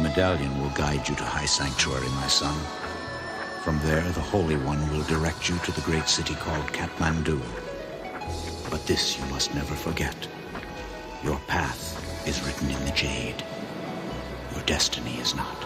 medallion will guide you to High Sanctuary, my son. From there, the Holy One will direct you to the great city called Kathmandu. But this you must never forget. Your path is written in the jade. Your destiny is not.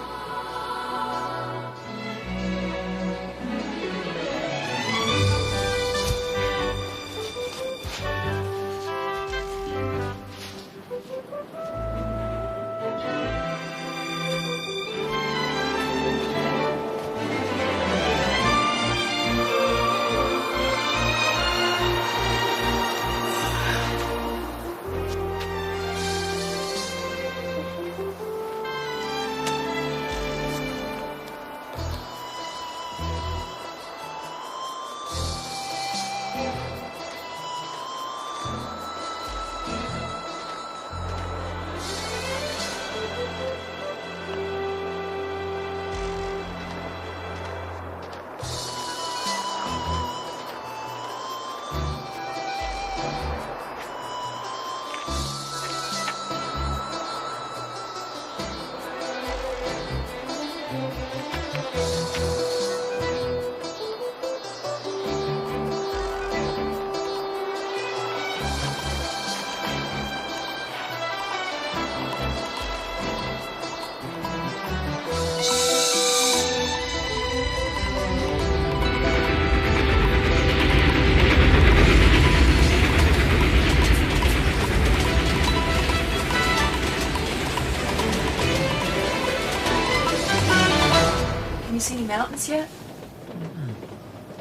You see any mountains yet?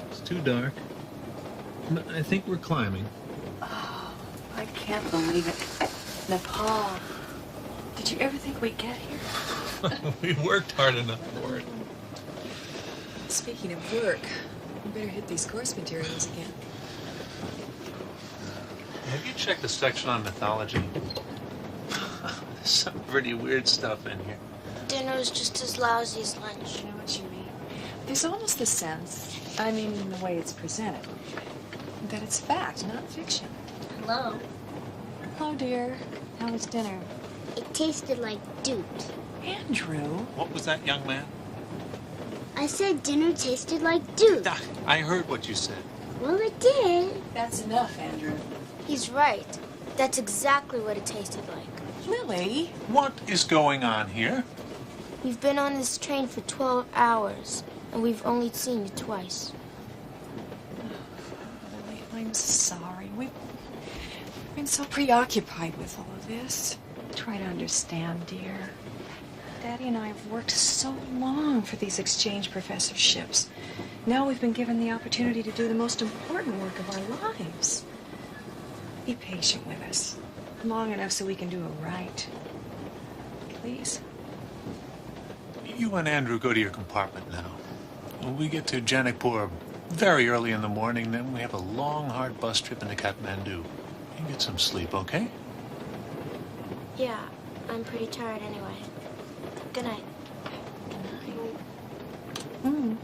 It's too dark. But I think we're climbing. Oh, I can't believe it. Nepal. Did you ever think we'd get here? We worked hard enough for it. Speaking of work, we better hit these course materials again. Have you checked the section on mythology? There's some pretty weird stuff in here. Dinner is just as lousy as lunch. I know what you mean. There's almost the sense, I mean in the way it's presented, that it's fact, not fiction. Hello. Hello, dear. How was dinner? It tasted like doot. Andrew? What was that, young man? I said dinner tasted like doot. I heard what you said. Well, it did. That's enough, Andrew. He's right. That's exactly what it tasted like. Lily? What is going on here? We've been on this train for 12 hours, and we've only seen you twice. Lily, I'm sorry. We've been so preoccupied with all of this. Try to understand, dear. Daddy and I have worked so long for these exchange professorships. Now we've been given the opportunity to do the most important work of our lives. Be patient with us. Long enough so we can do it right. Please. You and Andrew go to your compartment now. We get to Janakpur very early in the morning, then we have a long, hard bus trip into Kathmandu. You get some sleep, okay? Yeah, I'm pretty tired anyway. Good night. Good night.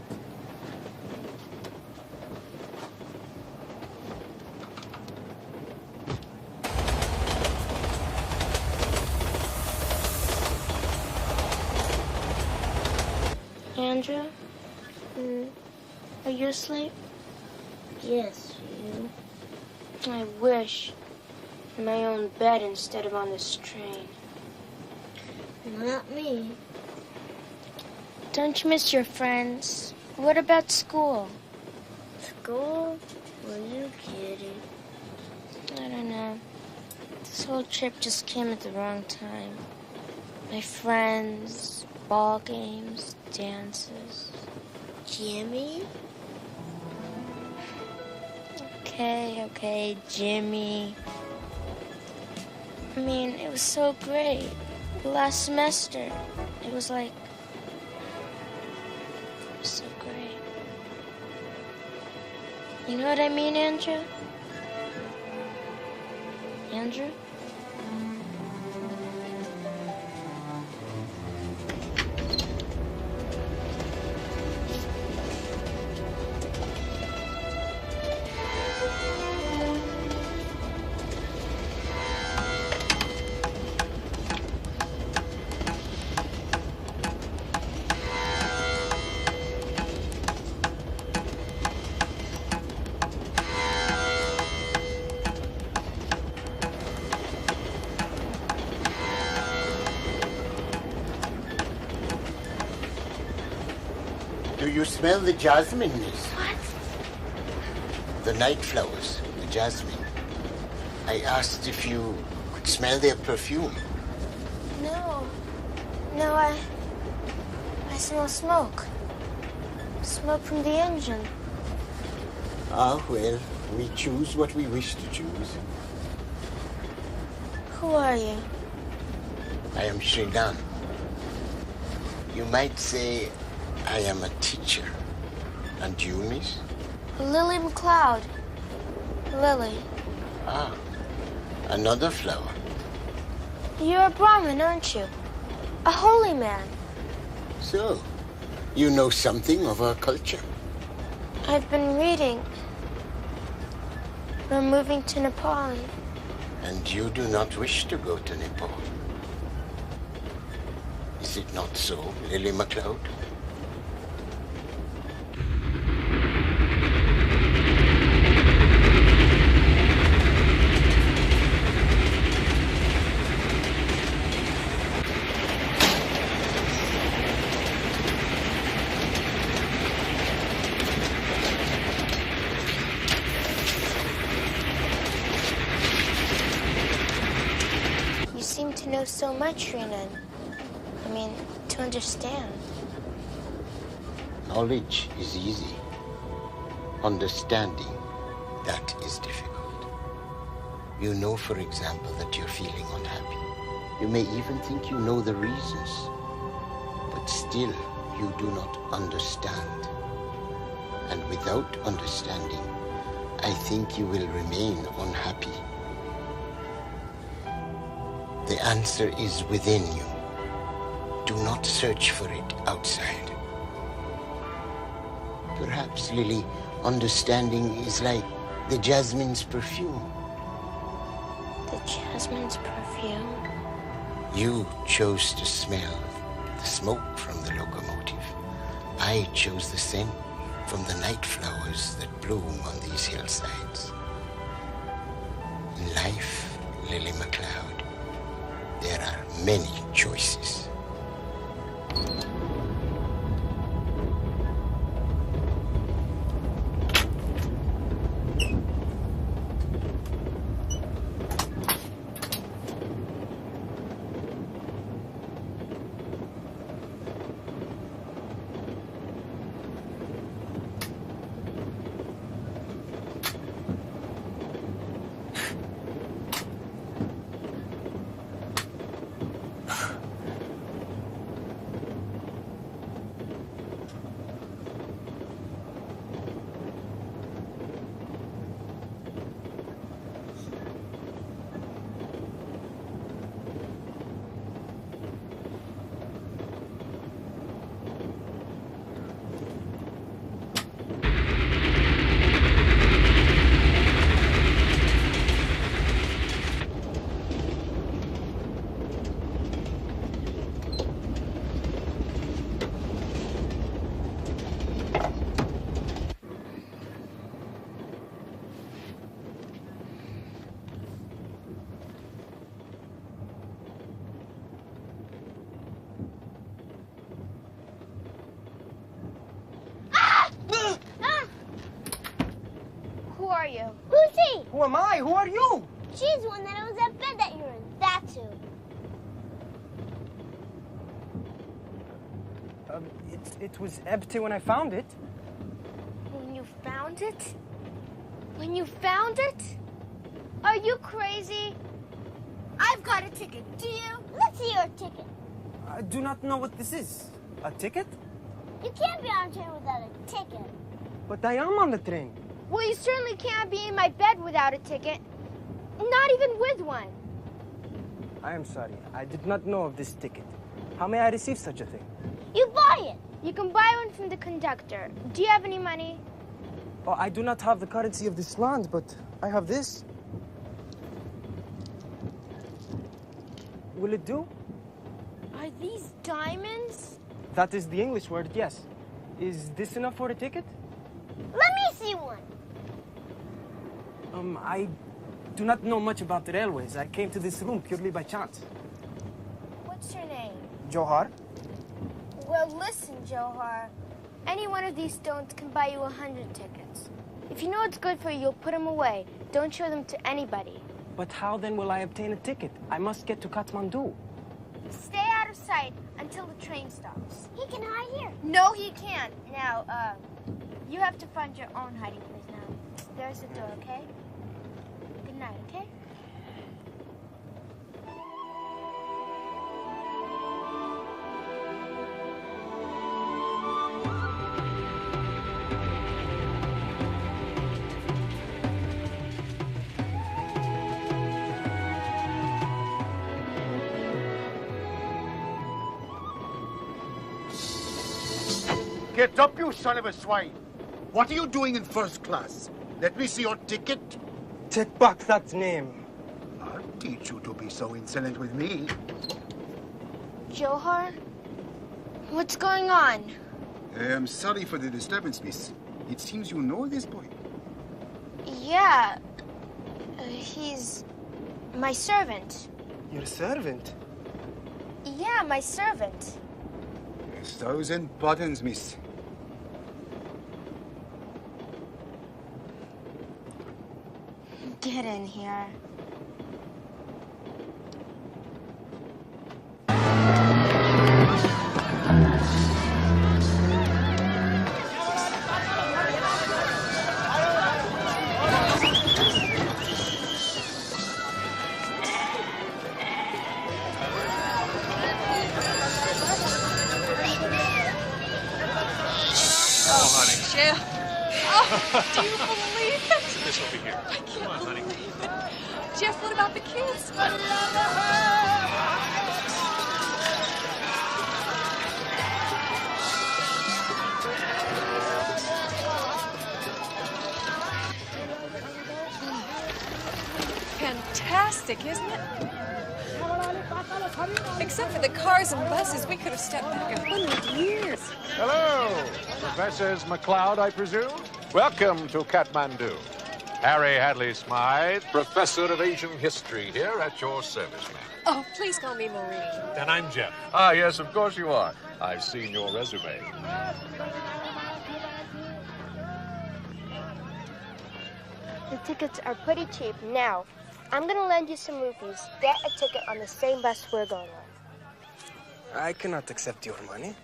Andrew? Are you asleep? Yes, you. I wish. In my own bed instead of on this train. Not me. Don't you miss your friends? What about school? School? Are you kidding? I don't know. This whole trip just came at the wrong time. My friends, ball games, dances. Jimmy? Okay, Jimmy. I mean, it was so great. Last semester, it was like... It was so great. You know what I mean, Andrew? Andrew? Do you smell the jasmine, miss? What? The night flowers, the jasmine. I asked if you could smell their perfume. No. No, I smell smoke. Smoke from the engine. Ah, well, we choose what we wish to choose. Who are you? I am Srilan. You might say I am a teacher. And you, miss? Lily McLeod. Lily. Ah, another flower. You're a Brahmin, aren't you? A holy man. So, you know something of our culture. I've been reading. We're moving to Nepal. And you do not wish to go to Nepal. Is it not so, Lily MacLeod? You seem to know so much, Renan. I mean, to understand. Knowledge is easy. Understanding, that is difficult. You know, for example, that you're feeling unhappy. You may even think you know the reasons. But still, you do not understand. And without understanding, I think you will remain unhappy. The answer is within you. Do not search for it outside. Perhaps, Lily, understanding is like the jasmine's perfume. The jasmine's perfume? You chose to smell the smoke from the locomotive. I chose the scent from the night flowers that bloom on these hillsides. In life, Lily MacLeod, there are many choices. Who are you? Who's he? Who am I? Who are you? She's the one that owns that bed that you're in. That's who. It was empty when I found it. When you found it? When you found it? Are you crazy? I've got a ticket. Do you? Let's see your ticket. I do not know what this is. A ticket? You can't be on a train without a ticket. But I am on the train. Well, you certainly can't be in my bed without a ticket. Not even with one. I am sorry. I did not know of this ticket. How may I receive such a thing? You buy it. You can buy one from the conductor. Do you have any money? Oh, I do not have the currency of this land, but I have this. Will it do? Are these diamonds? That is the English word, yes. Is this enough for a ticket? Let me see one. I do not know much about the railways. I came to this room purely by chance. What's your name? Johar? Well, listen, Johar. Any one of these stones can buy you 100 tickets. If you know it's good for you, you'll put them away. Don't show them to anybody. But how then will I obtain a ticket? I must get to Kathmandu. Stay out of sight until the train stops. He can hide here. No, he can't. Now, you have to find your own hiding place now. There's the door, okay? Good night, okay? Get up, you son of a swine! What are you doing in first class? Let me see your ticket. Take back that name. I'll teach you to be so insolent with me. Johar? What's going on? I am sorry for the disturbance, miss. It seems you know this boy. Yeah. He's my servant. Your servant? Yeah, my servant. 1,000 pardons, miss. Get in here. Jeff. Oh, do you believe it? This will be here. I can't believe it. Jeff, what about the kids? Fantastic, isn't it? Except for the cars and buses, we could have stepped back 100 years. Hello, Professors McLeod, I presume. Welcome to Kathmandu. Harry Hadley Smythe, Professor of Asian History here at your service, ma'am. Oh, please call me Maureen. And I'm Jeff. Ah, yes, of course you are. I've seen your resume. The tickets are pretty cheap. Now, I'm gonna lend you some rupees. Get a ticket on the same bus we're going on. I cannot accept your money.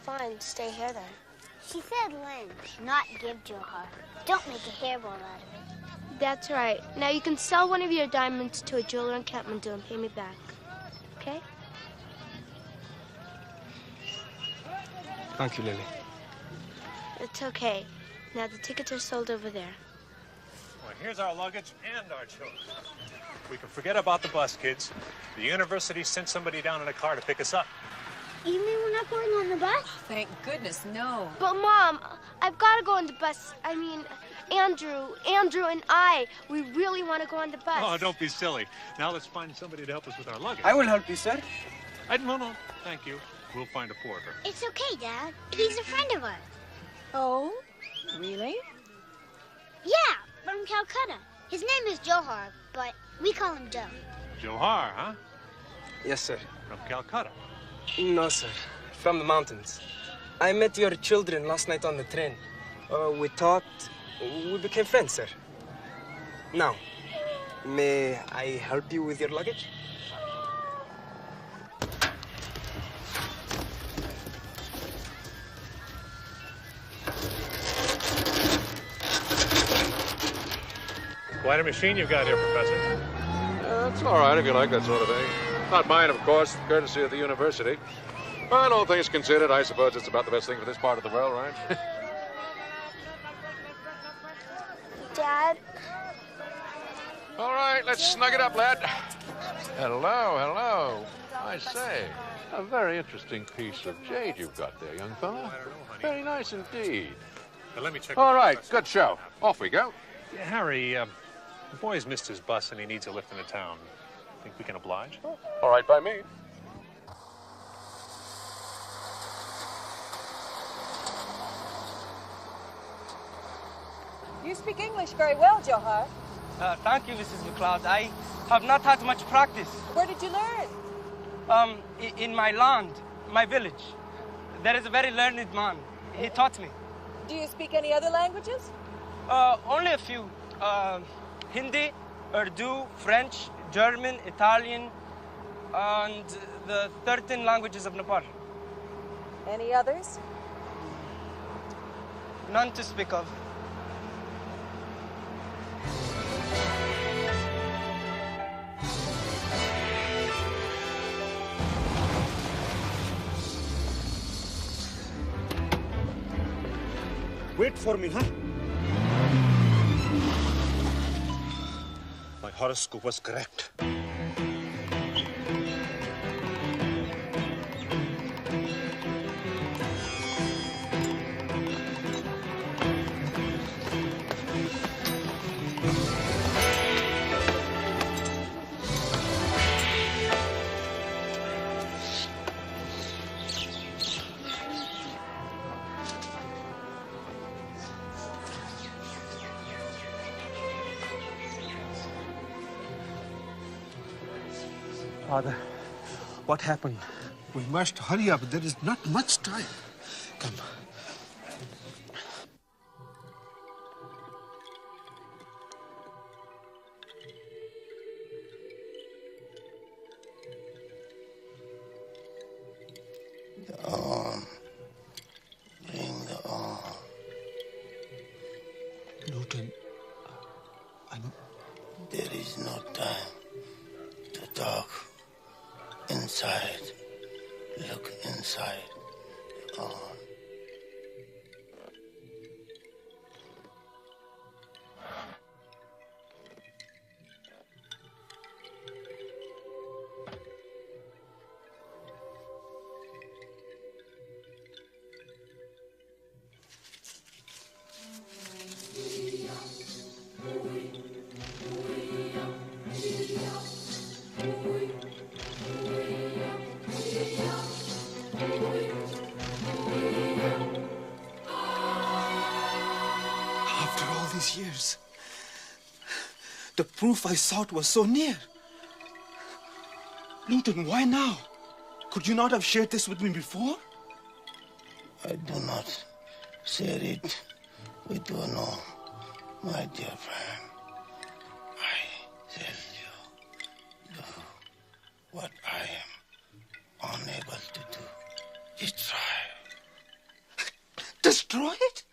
Fine, stay here then. She said lend, not give Johar. Don't make a hairball out of it. That's right. Now you can sell one of your diamonds to a jeweler in Kathmandu and pay me back. Okay? Thank you, Lily. It's okay. Now the tickets are sold over there. Well, here's our luggage and our children. We can forget about the bus, kids. The university sent somebody down in a car to pick us up. You mean we're not going on the bus? Thank goodness, no. But Mom, I've got to go on the bus. I mean, Andrew and I, we really want to go on the bus. Oh, don't be silly. Now let's find somebody to help us with our luggage. I will help you, sir. No, thank you. We'll find a porter. It's okay, Dad. He's a friend of ours. Oh, really? Yeah, from Calcutta. His name is Johar, but we call him Joe. Johar, huh? Yes, sir. From Calcutta. No, sir. From the mountains. I met your children last night on the train. We talked. We became friends, sir. Now, may I help you with your luggage? Quite a machine you've got here, Professor. It's all right if you like that sort of thing. Not mine, of course, courtesy of the university. But all things considered, I suppose it's about the best thing for this part of the world, right? Dad? All right, let's snug it up, lad. Hello. I say, a very interesting piece of jade you've got there, young fella. Very nice indeed. Now, let me check. All right, good show. Off we go. Yeah, Harry, the boy's missed his bus and he needs a lift into town. Think we can oblige? All right by me. You speak English very well, Johar. Thank you, Mrs. McLeod. I have not had much practice. Where did you learn? In my land, my village, there is a very learned man. He taught me. Do you speak any other languages? Only a few. Hindi, Urdu, French, German, Italian, and the 13 languages of Nepal. Any others? None to speak of. Wait for me, huh? My horoscope was correct. Father, what happened? We must hurry up. There is not much time. Come. The arm. Bring the arm. Newton, There is no time to talk. Inside. Look inside. The arm. After all these years, the proof I sought was so near. Newton, why now? Could you not have shared this with me before? I do not share it with you, no, my dear friend. I tell you, do what I am unable to do. Destroy. Destroy it?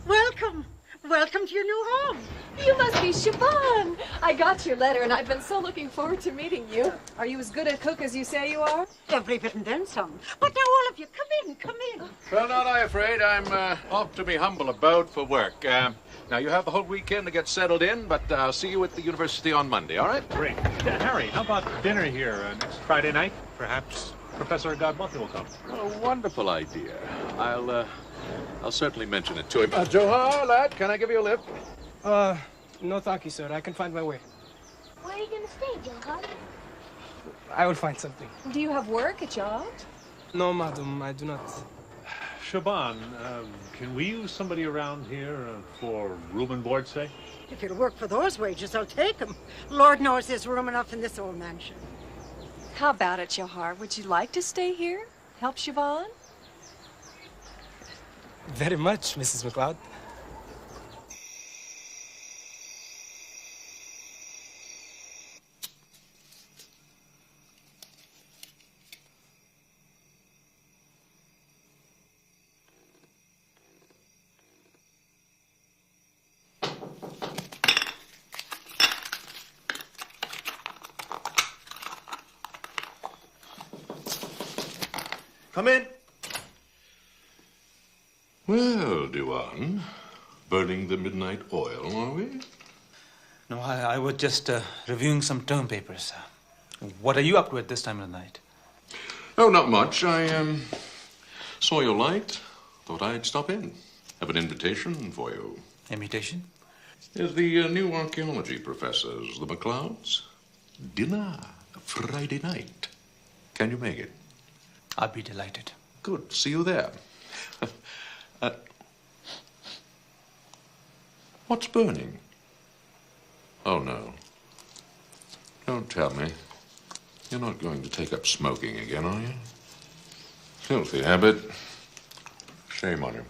Welcome. Welcome to your new home. You must be Siobhan. I got your letter, and I've been so looking forward to meeting you. Are you as good a cook as you say you are? Every bit and then some. But now all of you, come in, come in. Well, not I afraid. I'm off to be humble about for work. Now, you have the whole weekend to get settled in, but I'll see you at the university on Monday, all right? Great. Harry, how about dinner here next Friday night? Perhaps Professor Godmonthly will come. A wonderful idea. I'll certainly mention it to him. Johar, lad, can I give you a lift? No thank you, sir. I can find my way. Where are you going to stay, Johar? I will find something. Do you have work, a job? No, madam, I do not. Siobhan, can we use somebody around here for room and board, say? If you'll work for those wages, I'll take them. Lord knows there's room enough in this old mansion. How about it, Johar? Would you like to stay here? Help Siobhan? Very much, Mrs. McLeod. Come in. Well, Diwan, burning the midnight oil, are we? No, I was just reviewing some term papers. What are you up to at this time of the night? Oh, not much. I saw your light. Thought I'd stop in. Have an invitation for you. Invitation? Is the new archaeology professors, the McLeods. Dinner Friday night. Can you make it? I'll be delighted. Good. See you there. What's burning? Oh, no. Don't tell me. You're not going to take up smoking again, are you? Filthy habit. Shame on you.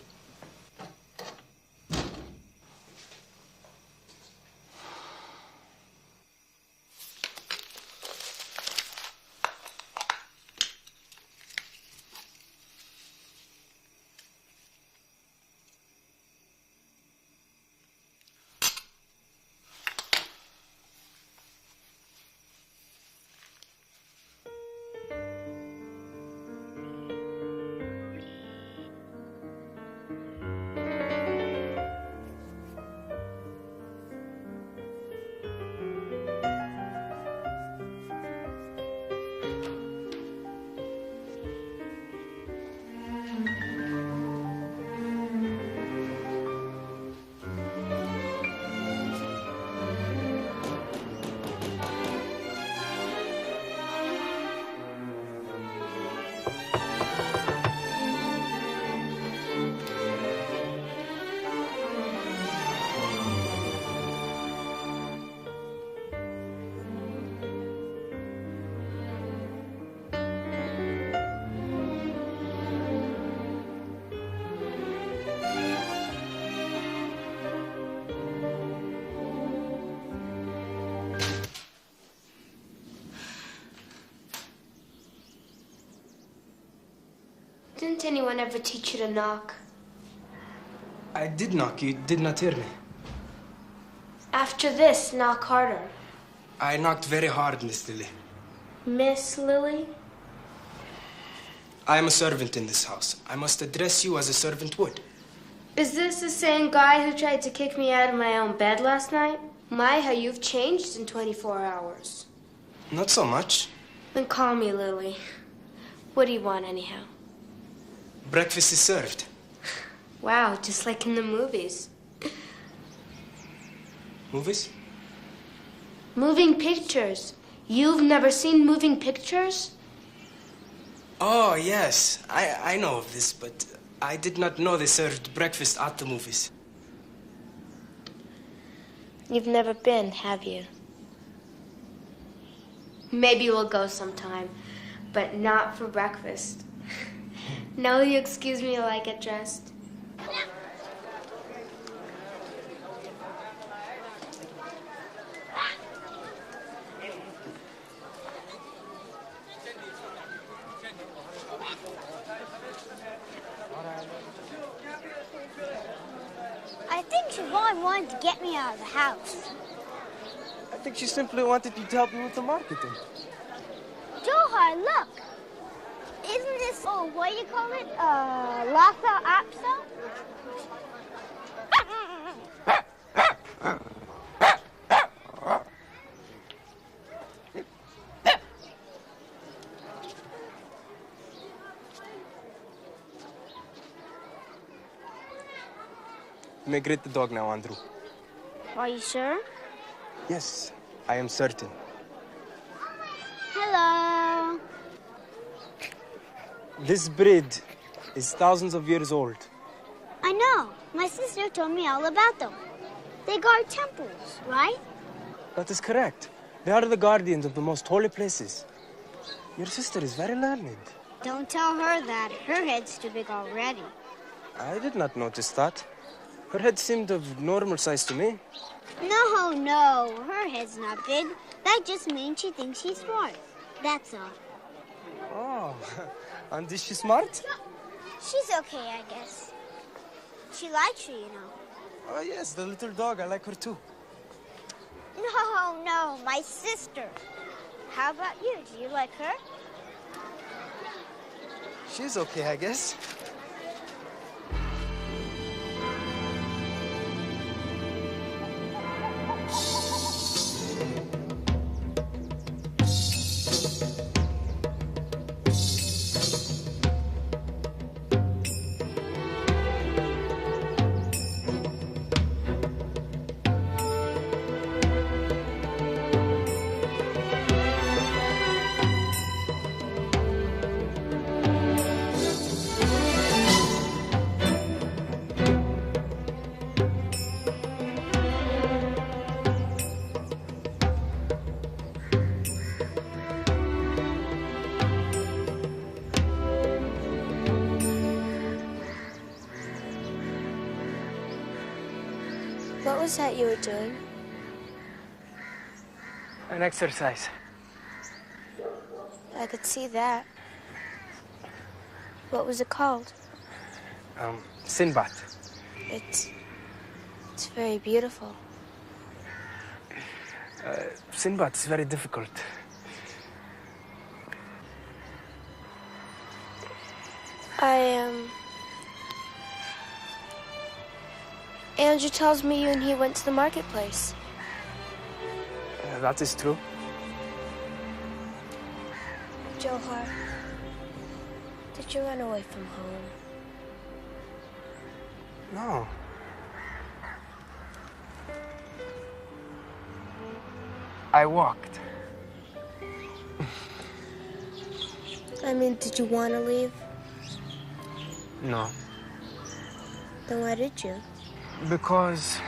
Didn't anyone ever teach you to knock? I did knock. You did not hear me. After this, knock harder. I knocked very hard, Miss Lily. Miss Lily? I am a servant in this house. I must address you as a servant would. Is this the same guy who tried to kick me out of my own bed last night? My, how you've changed in 24 hours. Not so much. Then call me Lily. What do you want, anyhow? Breakfast is served. Wow, just like in the movies. Movies? Moving pictures. You've never seen moving pictures? Oh, yes. I know of this, but I did not know they served breakfast at the movies. You've never been, have you? Maybe we'll go sometime, but not for breakfast. Now will you excuse me while I get dressed? I think Siobhan wanted to get me out of the house. I think she simply wanted you to help me with the marketing. Johar, look! Isn't this, what do you call it? Lhasa Apso? You may greet the dog now, Andrew. Are you sure? Yes, I am certain. Hello. This breed is thousands of years old. I know. My sister told me all about them. They guard temples, right? That is correct. They are the guardians of the most holy places. Your sister is very learned. Don't tell her that. Her head's too big already. I did not notice that. Her head seemed of normal size to me. No. Her head's not big. That just means she thinks she's smart. That's all. Oh, and is she smart? She's okay, I guess. She likes you, you know. Oh, yes, the little dog. I like her too. No, my sister. How about you? Do you like her? She's okay, I guess. What was that you were doing? An exercise. I could see that. What was it called? Sinbad. It's very beautiful. Sinbad is very difficult. Andrew tells me you and he went to the marketplace. That is true. Johar, did you run away from home? No. I walked. I mean, did you want to leave? No. Then why did you? Because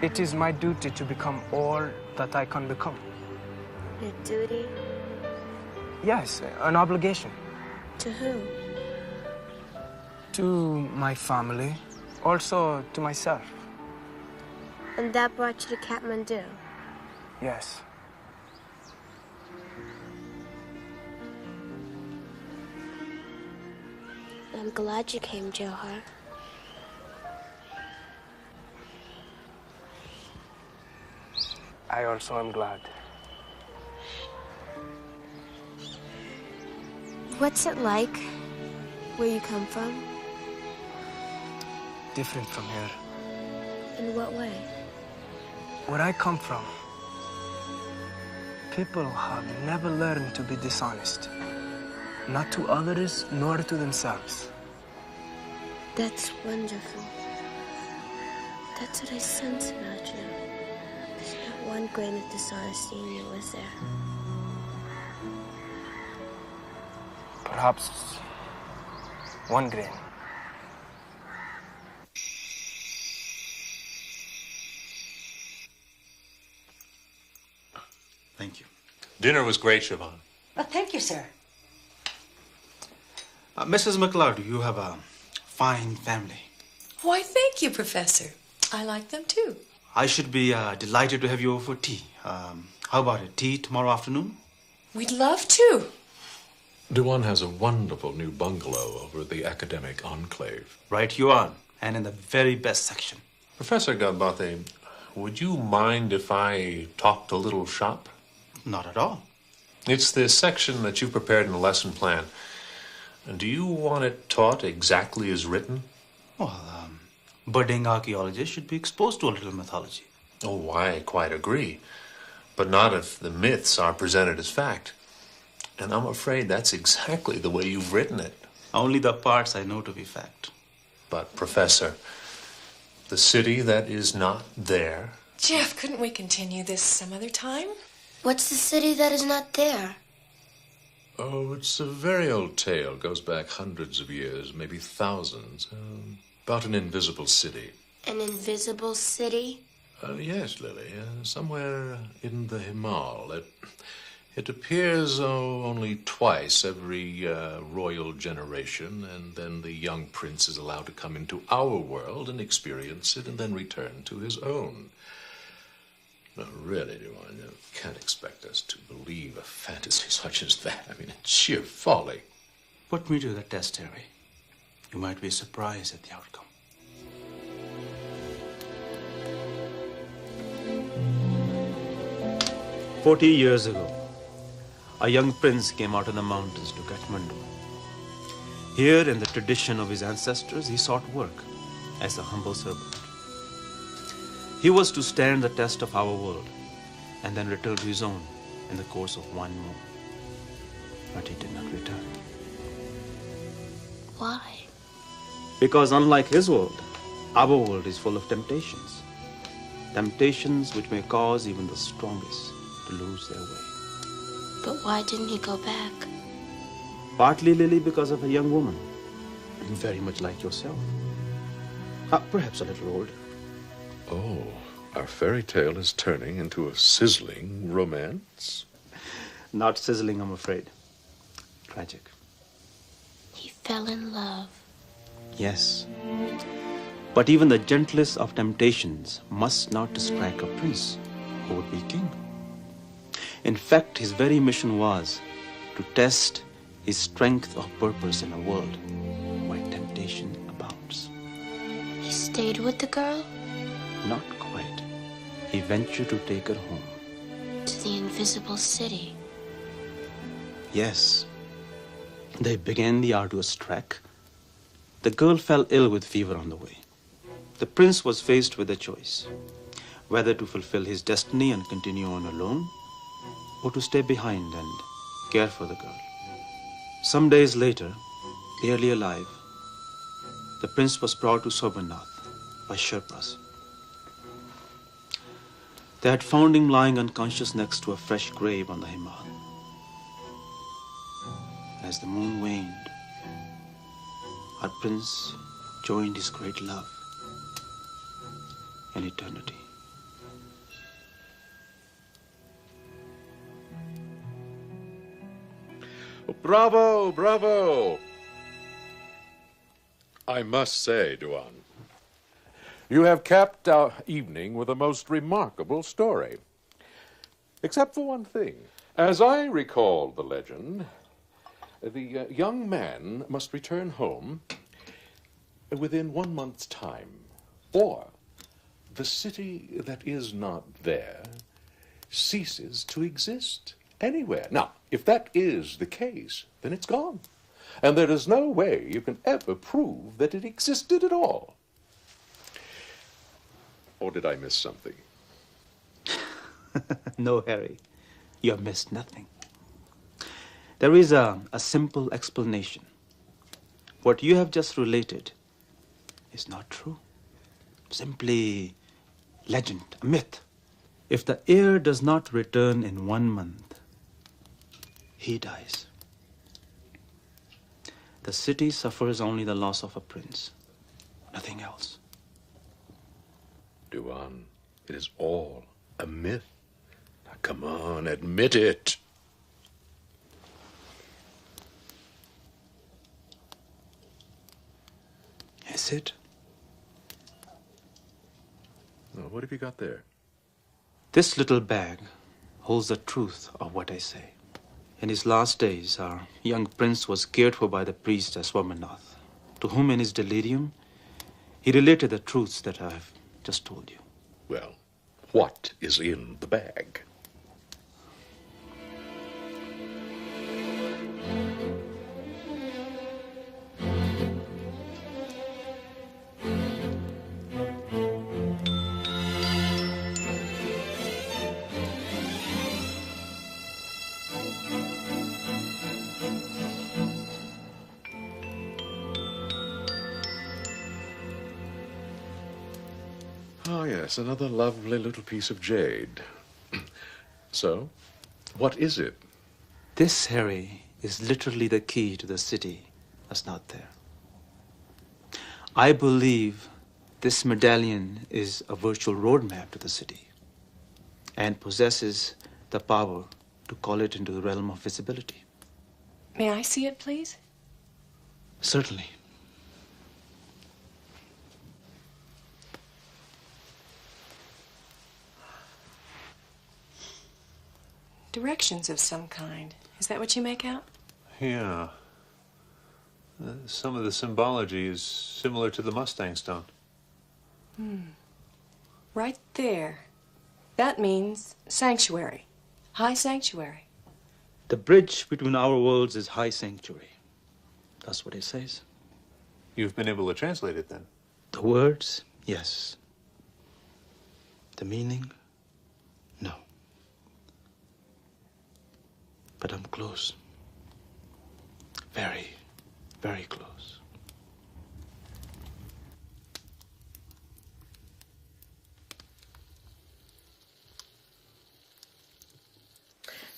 it is my duty to become all that I can become. Your duty? Yes, an obligation. To who? To my family, also to myself. And that brought you to Kathmandu? Yes. I'm glad you came, Johar. I also am glad. What's it like where you come from? Different from here. In what way? Where I come from, people have never learned to be dishonest. Not to others, nor to themselves. That's wonderful. That's what I sense about you. There's not one grain of dishonesty in you, is there? Perhaps one grain. Thank you. Dinner was great, Siobhan. Well, thank you, sir. Mrs. McLeod, you have a fine family. Why, thank you, Professor. I like them too. I should be delighted to have you over for tea. How about it? Tea tomorrow afternoon? We'd love to. Dewan has a wonderful new bungalow over at the academic enclave. Right you are, and in the very best section. Professor Galbate, would you mind if I talked a little shop? Not at all. It's the section that you prepared in the lesson plan. Do you want it taught exactly as written? Well, budding archaeologists should be exposed to a little mythology. Oh, I quite agree. But not if the myths are presented as fact. And I'm afraid that's exactly the way you've written it. Only the parts I know to be fact. But, Professor, the city that is not there... Jeff, couldn't we continue this some other time? What's the city that is not there? Oh, it's a very old tale. Goes back hundreds of years, maybe thousands. About an invisible city. An invisible city? Yes, Lily. Somewhere in the Himal. It appears, only twice every royal generation, and then the young prince is allowed to come into our world and experience it, and then return to his own. No, really, Dewan, you can't expect us to believe a fantasy such as that. I mean, it's sheer folly. Put me to the test, Harry. You might be surprised at the outcome. "40 years ago, a young prince came out of the mountains to Kathmandu. Here, in the tradition of his ancestors, he sought work as a humble servant. He was to stand the test of our world and then return to his own in the course of one more. But he did not return. Why? Because unlike his world, our world is full of temptations. Temptations which may cause even the strongest to lose their way. But why didn't he go back? Partly, Lily, because of a young woman, very much like yourself. Perhaps a little older. Oh, our fairy tale is turning into a sizzling romance? Not sizzling, I'm afraid. Tragic. He fell in love. Yes. But even the gentlest of temptations must not strike a prince who would be king. In fact, his very mission was to test his strength of purpose in a world where temptation abounds. He stayed with the girl? Not quite. He ventured to take her home. To the invisible city? Yes. They began the arduous trek. The girl fell ill with fever on the way. The prince was faced with a choice, whether to fulfill his destiny and continue on alone, or to stay behind and care for the girl. Some days later, barely alive, the prince was brought to Somernath by Sherpas. They had found him lying unconscious next to a fresh grave on the Himal. As the moon waned, our prince joined his great love in eternity. Bravo, bravo! I must say, Duan, you have capped our evening with a most remarkable story. Except for one thing. As I recall the legend, the young man must return home within 1 month's time, or the city that is not there ceases to exist anywhere. Now, if that is the case, then it's gone. And there is no way you can ever prove that it existed at all. Or did I miss something? No, Harry, you have missed nothing. There is a simple explanation. What you have just related is not true. Simply legend, a myth. If the heir does not return in 1 month, he dies. The city suffers only the loss of a prince, nothing else. Duan, it is all a myth. Now, come on, admit it. Is it? Well, what have you got there? This little bag holds the truth of what I say. In his last days, our young prince was cared for by the priest at Somernath, to whom in his delirium, he related the truths that I have just told you. Well, what is in the bag? Oh, yes, another lovely little piece of jade. So, what is it? This, Harry, is literally the key to the city that's not there. I believe this medallion is a virtual roadmap to the city and possesses the power to call it into the realm of visibility. May I see it, please? Certainly. Directions of some kind. Is that what you make out? Yeah. Some of the symbology is similar to the Mustang stone. Right there. That means sanctuary. High sanctuary. The bridge between our worlds is high sanctuary. That's what it says. You've been able to translate it then? The words, yes. The meaning, no. But I'm close. Very, very close.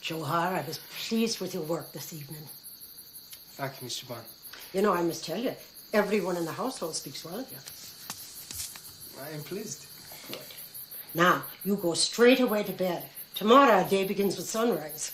Johar, I was pleased with your work this evening. Thank you, Miss Shaban. You know, I must tell you, everyone in the household speaks well of you. I am pleased. Good. Now, you go straight away to bed. Tomorrow, our day begins with sunrise.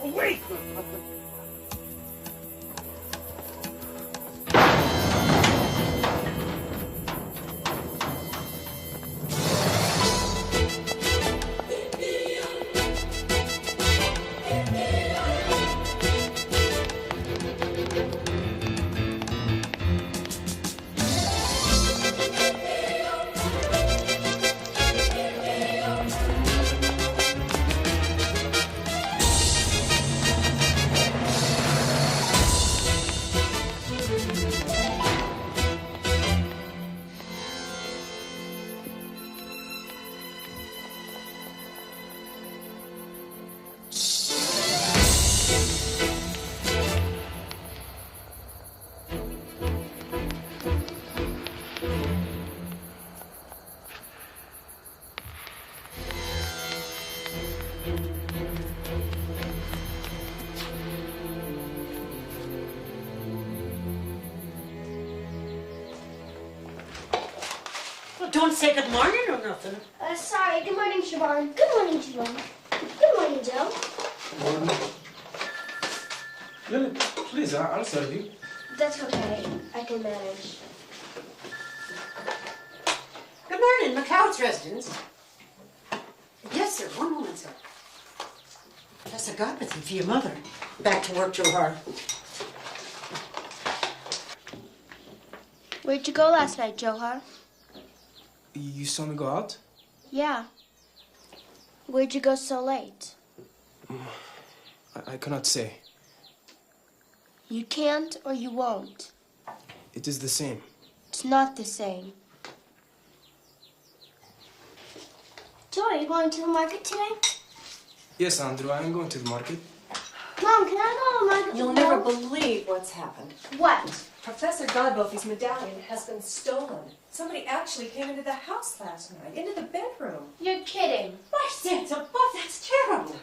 Wait! Don't say good morning or nothing. Sorry. Good morning, Siobhan. Good morning, Siobhan. Good morning, Joe. Morning. Lily, please, I'll serve you. That's okay. I can manage. Good morning, McLeod's residence. Yes, sir. One moment, sir. Professor Godwithy for your mother. Back to work, Johar. Where'd you go last night, Johar? You saw me go out? Yeah. Where'd you go so late? I cannot say. You can't or you won't. It is the same. It's not the same. Joy, are you going to the market today? Yes, Andrew, I'm going to the market. Mom, can I go to the market? You'll never believe what's happened. What? Professor Godwithy's medallion has been stolen. Somebody actually came into the house last night, into the bedroom. You're kidding. My sense of butt, that's terrible.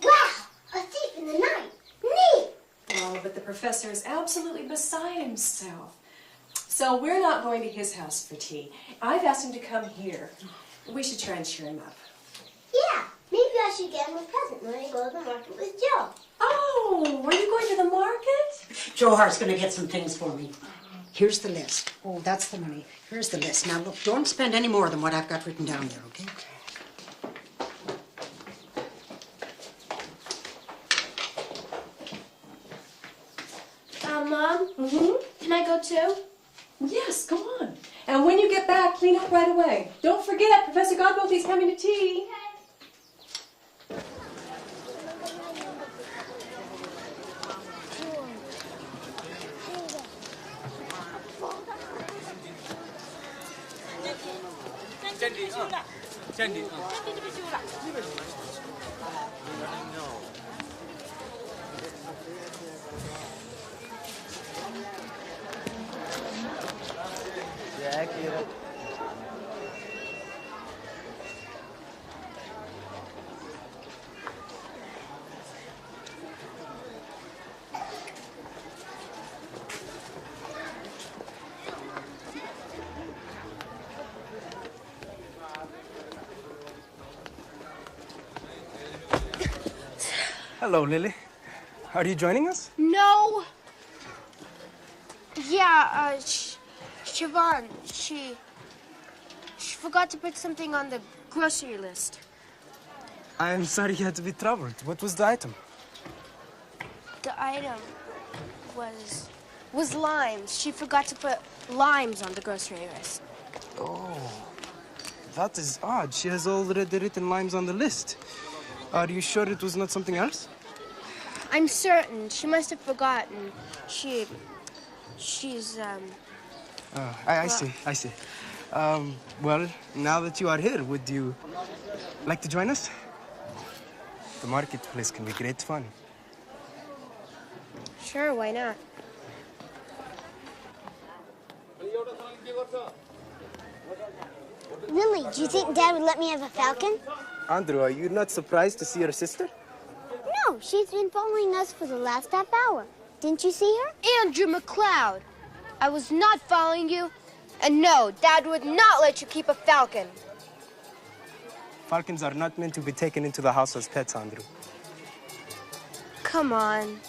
Wow! A thief in the night. Neat! Oh, but the professor is absolutely beside himself. So we're not going to his house for tea. I've asked him to come here. We should try and cheer him up. Yeah, maybe I should get him a present when I go to the market with Joe. Oh, are you going to the market? Johar's going to get some things for me. Here's the list. Oh, that's the money. Here's the list. Now, look, don't spend any more than what I've got written down there, okay? Mom? Can I go too? Yes, go on. And when you get back, clean up right away. Don't forget, Professor Godwithy's coming to tea. Hello, Lily. Are you joining us? No. Yeah, Siobhan, she forgot to put something on the grocery list. I am sorry you had to be troubled. What was the item? The item was limes. She forgot to put limes on the grocery list. Oh, that is odd. She has already written limes on the list. Are you sure it was not something else? I'm certain. She must have forgotten. She's, I see. Well, now that you are here, would you like to join us? The marketplace can be great fun. Sure, why not? Really? Do you think Dad would let me have a falcon? Andrew, are you not surprised to see your sister? No, she's been following us for the last half hour. Didn't you see her? Andrew McLeod, I was not following you. And no, Dad would not let you keep a falcon. Falcons are not meant to be taken into the house as pets, Andrew. Come on.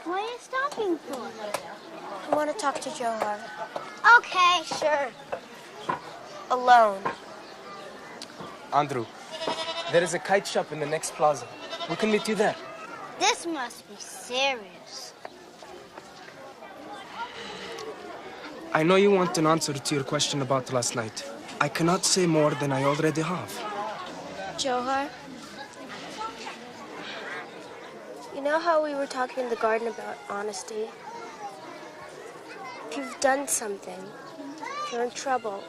What are you stopping for? I want to talk to Johar. Okay, sure. Alone. Andrew, there is a kite shop in the next plaza. We can meet you there. This must be serious. I know you want an answer to your question about last night. I cannot say more than I already have. Johar? You know how we were talking in the garden about honesty? If you've done something, if you're in trouble,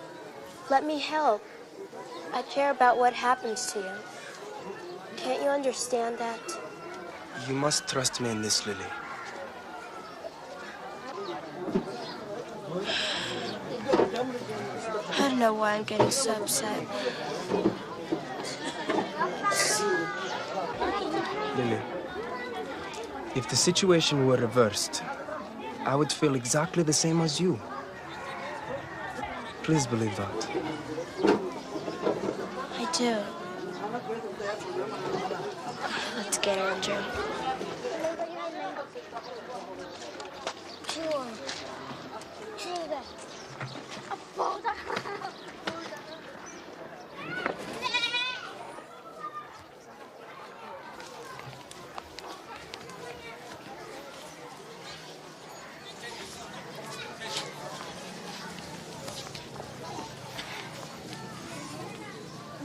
let me help. I care about what happens to you. Can't you understand that? You must trust me in this, Lily. I don't know why I'm getting so upset. Lily, if the situation were reversed, I would feel exactly the same as you. Please believe that. I do. Let's get her, Andrew.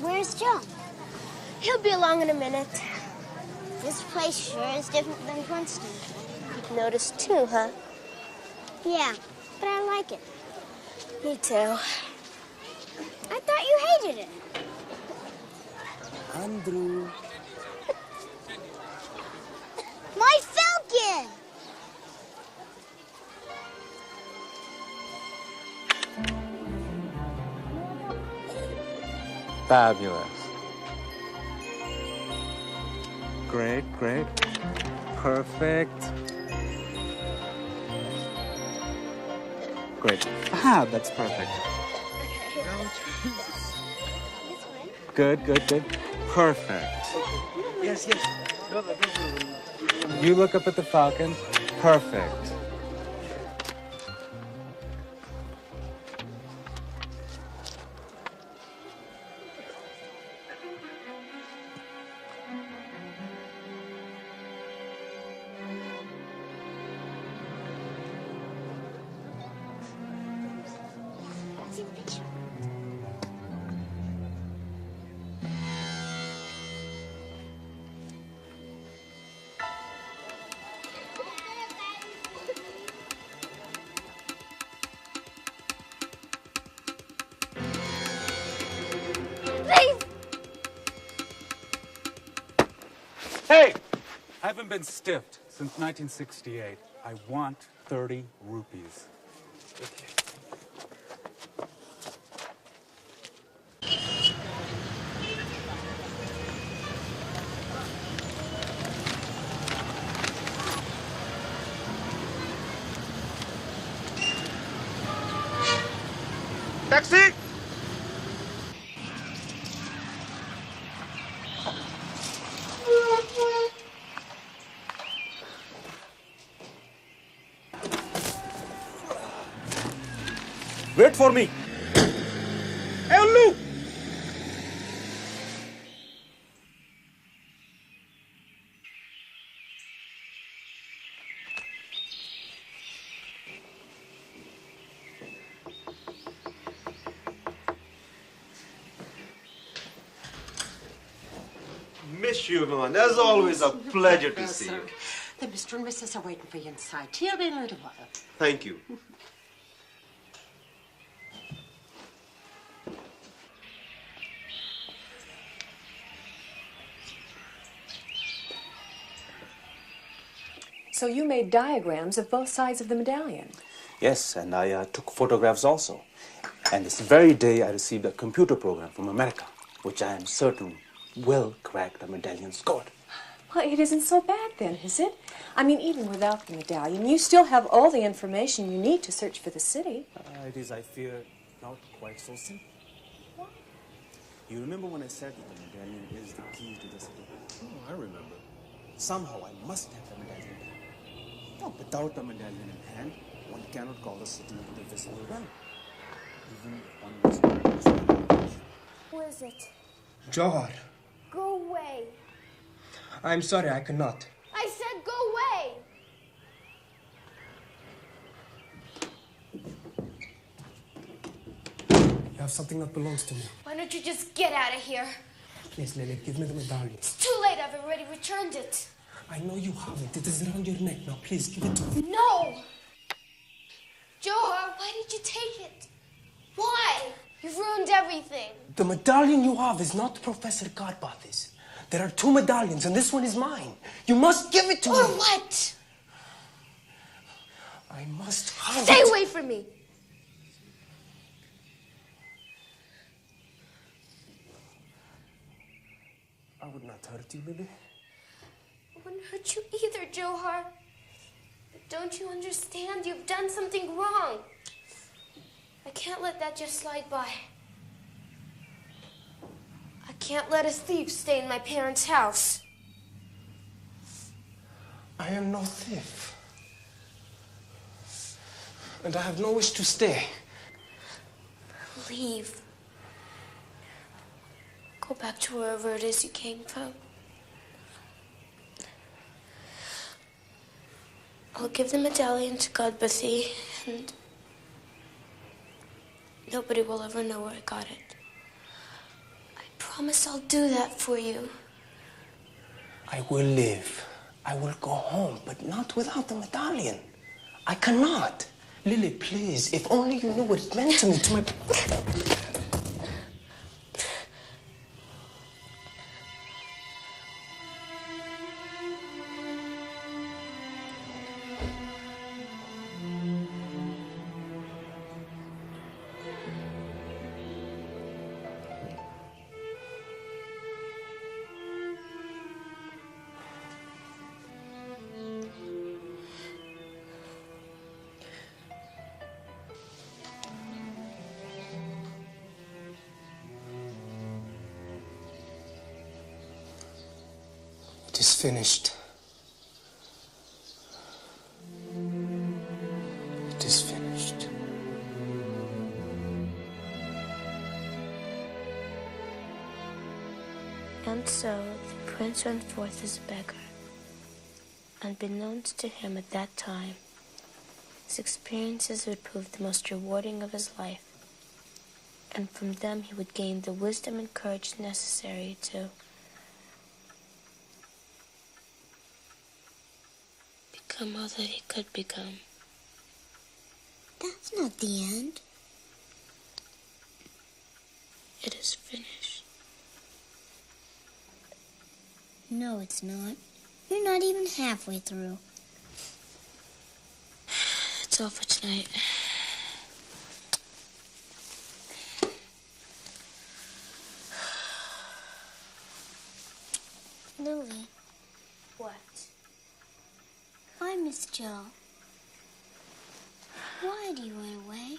Where's John? He'll be along in a minute. This place sure is different than Princeton. You've noticed too, huh? Yeah, but I like it. Me too. I thought you hated it. Andrew. My falcon! Fabulous. Great, great. Perfect. Great. Ah, that's perfect. Good, good, good. Perfect. Yes, yes. You look up at the falcon. Perfect. Hey! I haven't been stiffed since 1968. I want 30 rupees. Taxi! Wait for me. Hey, Ullu! Miss you, man. As always, a pleasure to see you. The Mr. and Mrs. are waiting for you inside. He'll be in a little while. Thank you. So you made diagrams of both sides of the medallion. Yes, and I took photographs also. And this very day I received a computer program from America, which I am certain will crack the medallion's code. Well, it isn't so bad then, is it? I mean, even without the medallion, you still have all the information you need to search for the city. It is, I fear, not quite so simple. What? You remember when I said that the medallion is the key to the city? Oh, I remember. Somehow I must have the medallion there. No, without the medallion in hand, one cannot call the city into the visible realm. Even one must know. Who is it? Johar, Go away. I'm sorry, I cannot. I said go away. You have something that belongs to me. Why don't you just get out of here? Please, Lily, give me the medallion. It's too late. I've already returned it. I know you have it. It is around your neck. Now, please, give it to me. No! Johar, why did you take it? Why? You've ruined everything. The medallion you have is not Professor Karpathy's. There are two medallions, and this one is mine. You must give it to me. Or what? I must have Stay it. away from me. I would not hurt you, Lily. I wouldn't hurt you either, Johar. But don't you understand? You've done something wrong. I can't let that just slide by. I can't let a thief stay in my parents' house. I am no thief. And I have no wish to stay. Leave. Go back to wherever it is you came from. I'll give the medallion to Godbathy, and nobody will ever know where I got it. I promise I'll do that for you. I will live. I will go home, but not without the medallion. I cannot. Lily, please, if only you knew what it meant to me, to my... It is finished. It is finished. And so the prince went forth as a beggar. Unbeknownst to him at that time, his experiences would prove the most rewarding of his life, and from them he would gain the wisdom and courage necessary to become all that he could become. That's not the end. It is finished. No, it's not. You're not even halfway through. It's all for tonight. Lily. What? Why, Miss Joe? Why do you run away?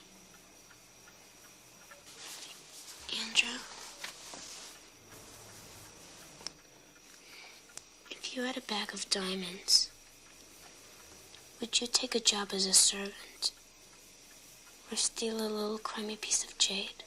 If you had a bag of diamonds, would you take a job as a servant? Or steal a little crummy piece of jade?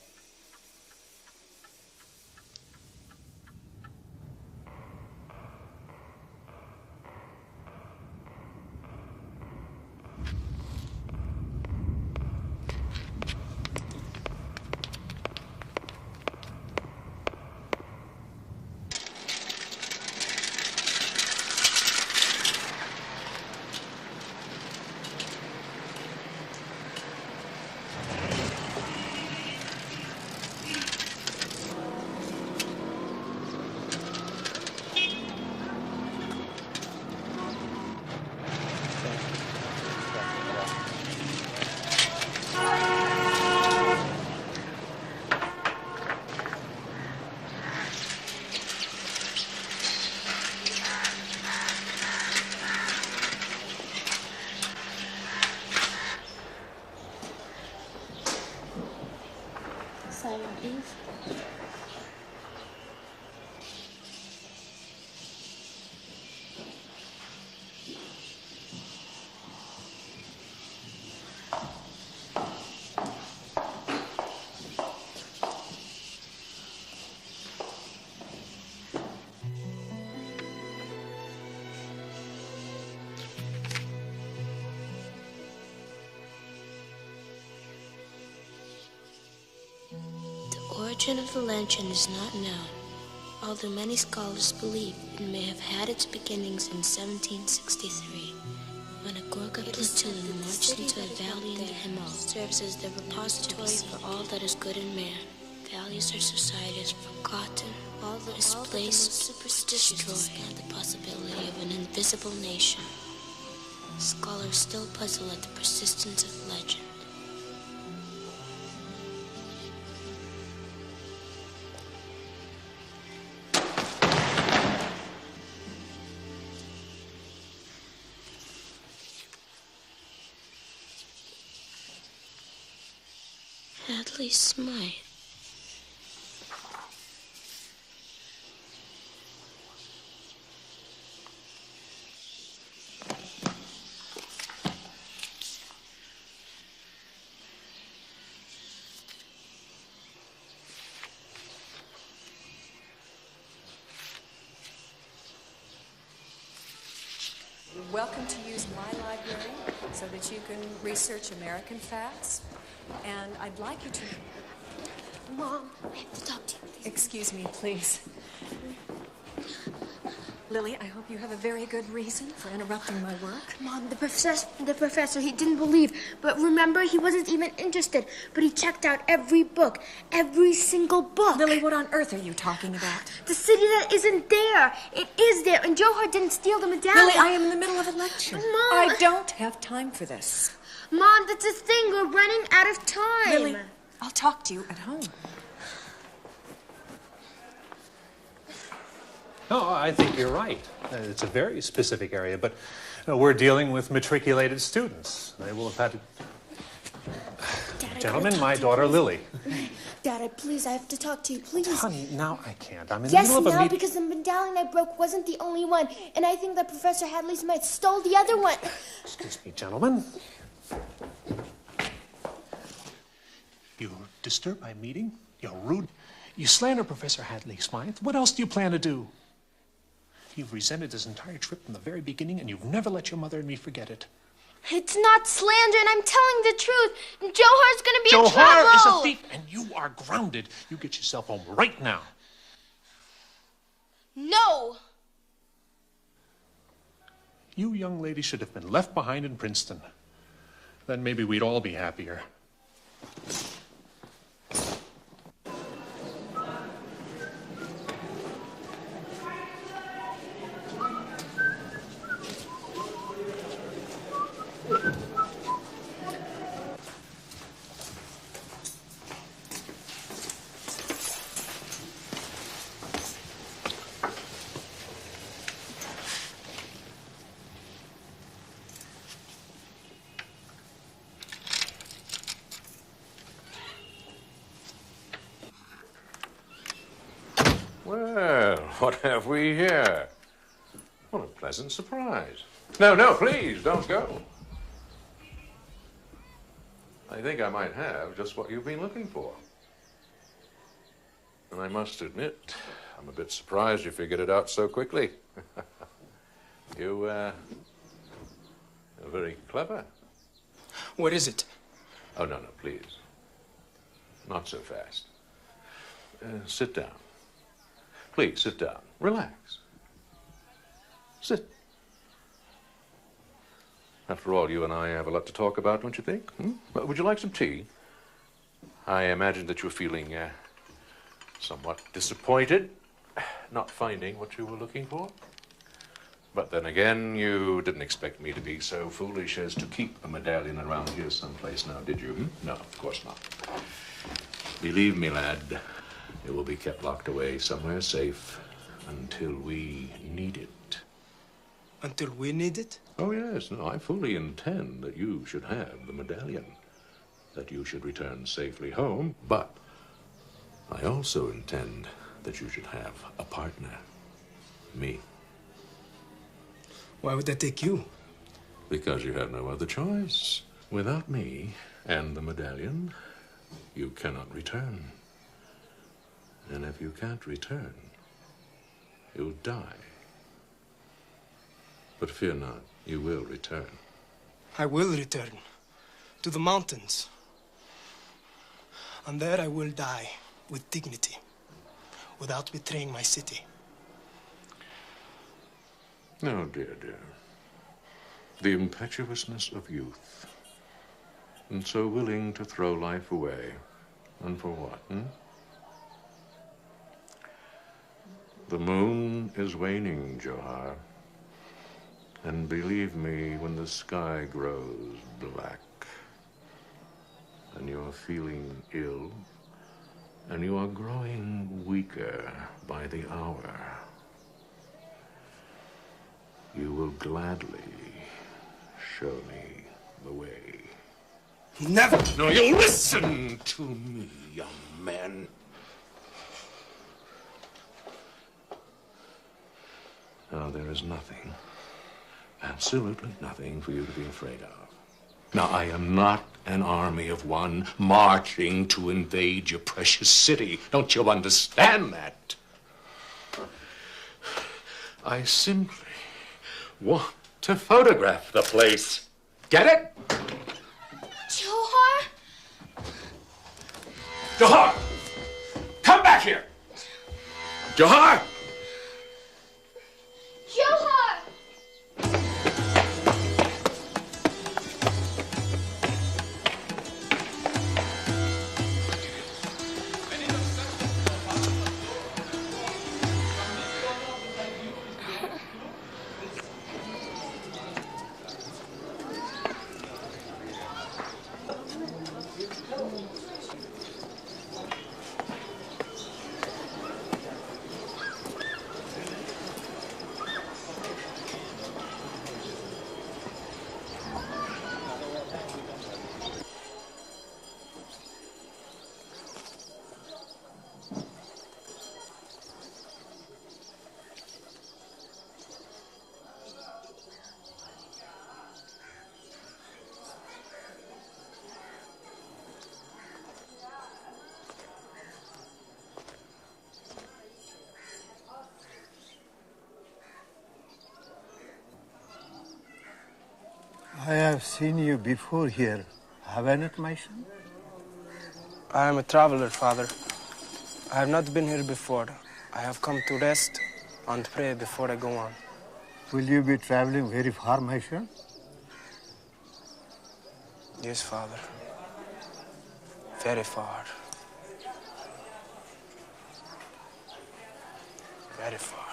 The origin of the legend is not known, although many scholars believe it may have had its beginnings in 1763, when a Gorga platoon marched into a valley in the Himalayas. Serves as the repository for all that is good in man. Values our society is forgotten, all that is misplaced, destroyed, the possibility of an invisible nation. Scholars still puzzle at the persistence of legend. Hadley Smythe. Welcome to use my library so that you can research American facts. And I'd like you to... Mom, I have to talk to you, please. Excuse me, please. Lily, I hope you have a very good reason for interrupting my work. Mom, the professor, he didn't believe. But remember, he wasn't even interested. But he checked out every book, every single book. Lily, what on earth are you talking about? The city that isn't there. It is there, and Johar didn't steal the medallion. Lily, I am in the middle of a lecture. Mom. I don't have time for this. Mom, that's a thing. We're running out of time. Lily, I'll talk to you at home. No, I think you're right. It's a very specific area, but we're dealing with matriculated students. They will have had to... Dad, Gentlemen, my daughter Lily. Dad, please, I have to talk to you, please. Honey, now I can't. I'm in the Yes, middle of a now, meeting. because the medallion I broke wasn't the only one. And I think that Professor Hadley Smythe stole the other one. Excuse me, gentlemen. You disturb my meeting? You're rude. You slander Professor Hadley Smythe. What else do you plan to do? You've resented this entire trip from the very beginning, and you've never let your mother and me forget it. It's not slander, and I'm telling the truth. Johar's gonna be in trouble. Johar is a thief, and you are grounded. You get yourself home right now. No. You young ladies should have been left behind in Princeton. Then maybe we'd all be happier. Well, what have we here? What a pleasant surprise. No, please, don't go. I think I might have just what you've been looking for. And I must admit, I'm a bit surprised you figured it out so quickly. You're very clever. What is it? Oh, no, please. Not so fast. Sit down. Please, sit down. Relax. Sit. After all, you and I have a lot to talk about, don't you think? Would you like some tea? I imagine that you're feeling somewhat disappointed, not finding what you were looking for. But then again, you didn't expect me to be so foolish as to keep a medallion around here someplace now, did you? No, of course not. Believe me, lad, it will be kept locked away somewhere safe until we need it. Until we need it? Oh, yes. No, I fully intend that you should have the medallion, that you should return safely home, but I also intend that you should have a partner, me. Why would I take you? Because you have no other choice. Without me and the medallion, you cannot return. And if you can't return, you'll die. But fear not, you will return. I will return to the mountains. And there I will die with dignity, without betraying my city. No, dear. The impetuousness of youth, and so willing to throw life away. And for what, The moon is waning, Johar. And believe me, when the sky grows black, and you're feeling ill, and you are growing weaker by the hour, you will gladly show me the way. Never! No, you listen to me, young man. Now, there is nothing, absolutely nothing for you to be afraid of. Now, I am not an army of one marching to invade your precious city. Don't you understand that? I simply want to photograph the place. Get it? Johar? Johar! Come back here! Johar! Johar! I have seen you before here. Have I not, my son? I am a traveler, Father. I have not been here before. I have come to rest and pray before I go on. Will you be traveling very far, my son? Yes, Father. Very far. Very far.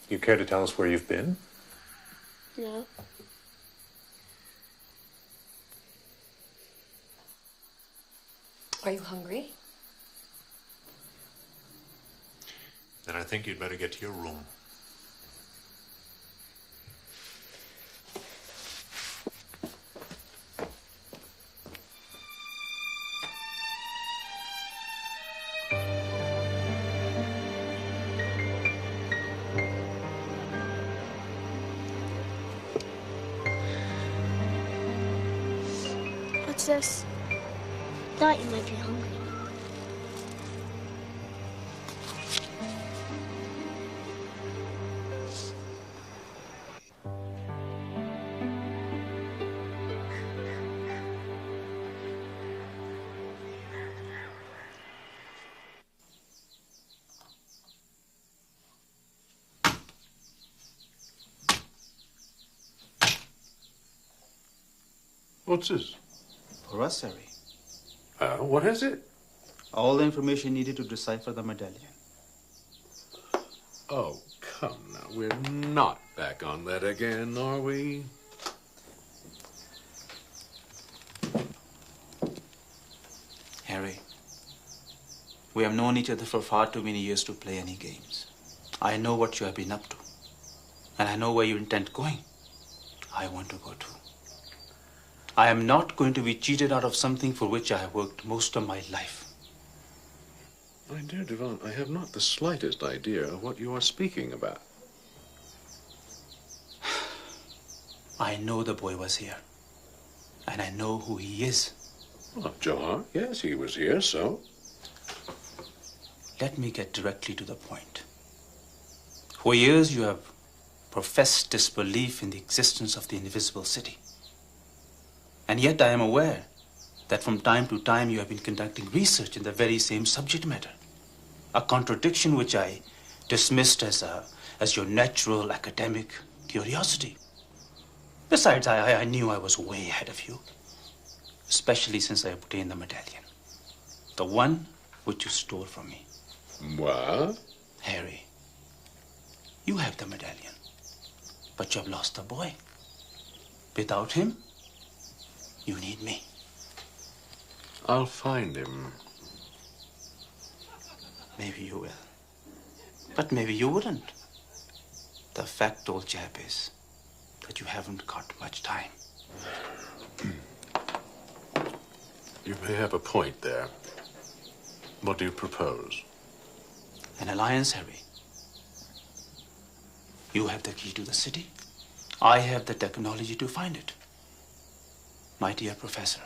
You care to tell us where you've been? No. Are you hungry? Then I think you'd better get to your room. What's this? Thought you might be hungry. What's this? For us, Harry. What is it? All the information needed to decipher the medallion. Oh, come now. We're not back on that again, are we? Harry, we have known each other for far too many years to play any games. I know what you have been up to. And I know where you intend going. I want to go too. I am not going to be cheated out of something for which I have worked most of my life. My dear Devon, I have not the slightest idea of what you are speaking about. I know the boy was here. And I know who he is. Well, Johar, yes, he was here, so? Let me get directly to the point. For years you have professed disbelief in the existence of the invisible city. And yet I am aware that from time to time you have been conducting research in the very same subject matter. A contradiction which I dismissed as your natural academic curiosity. Besides, I knew I was way ahead of you, especially since I obtained the medallion. The one which you stole from me. What? Harry, you have the medallion, but you have lost the boy. Without him, you need me. I'll find him. Maybe you will. But maybe you wouldn't. The fact, old chap, is that you haven't got much time. You may have a point there. What do you propose? An alliance, Harry. You have the key to the city. I have the technology to find it. My dear Professor,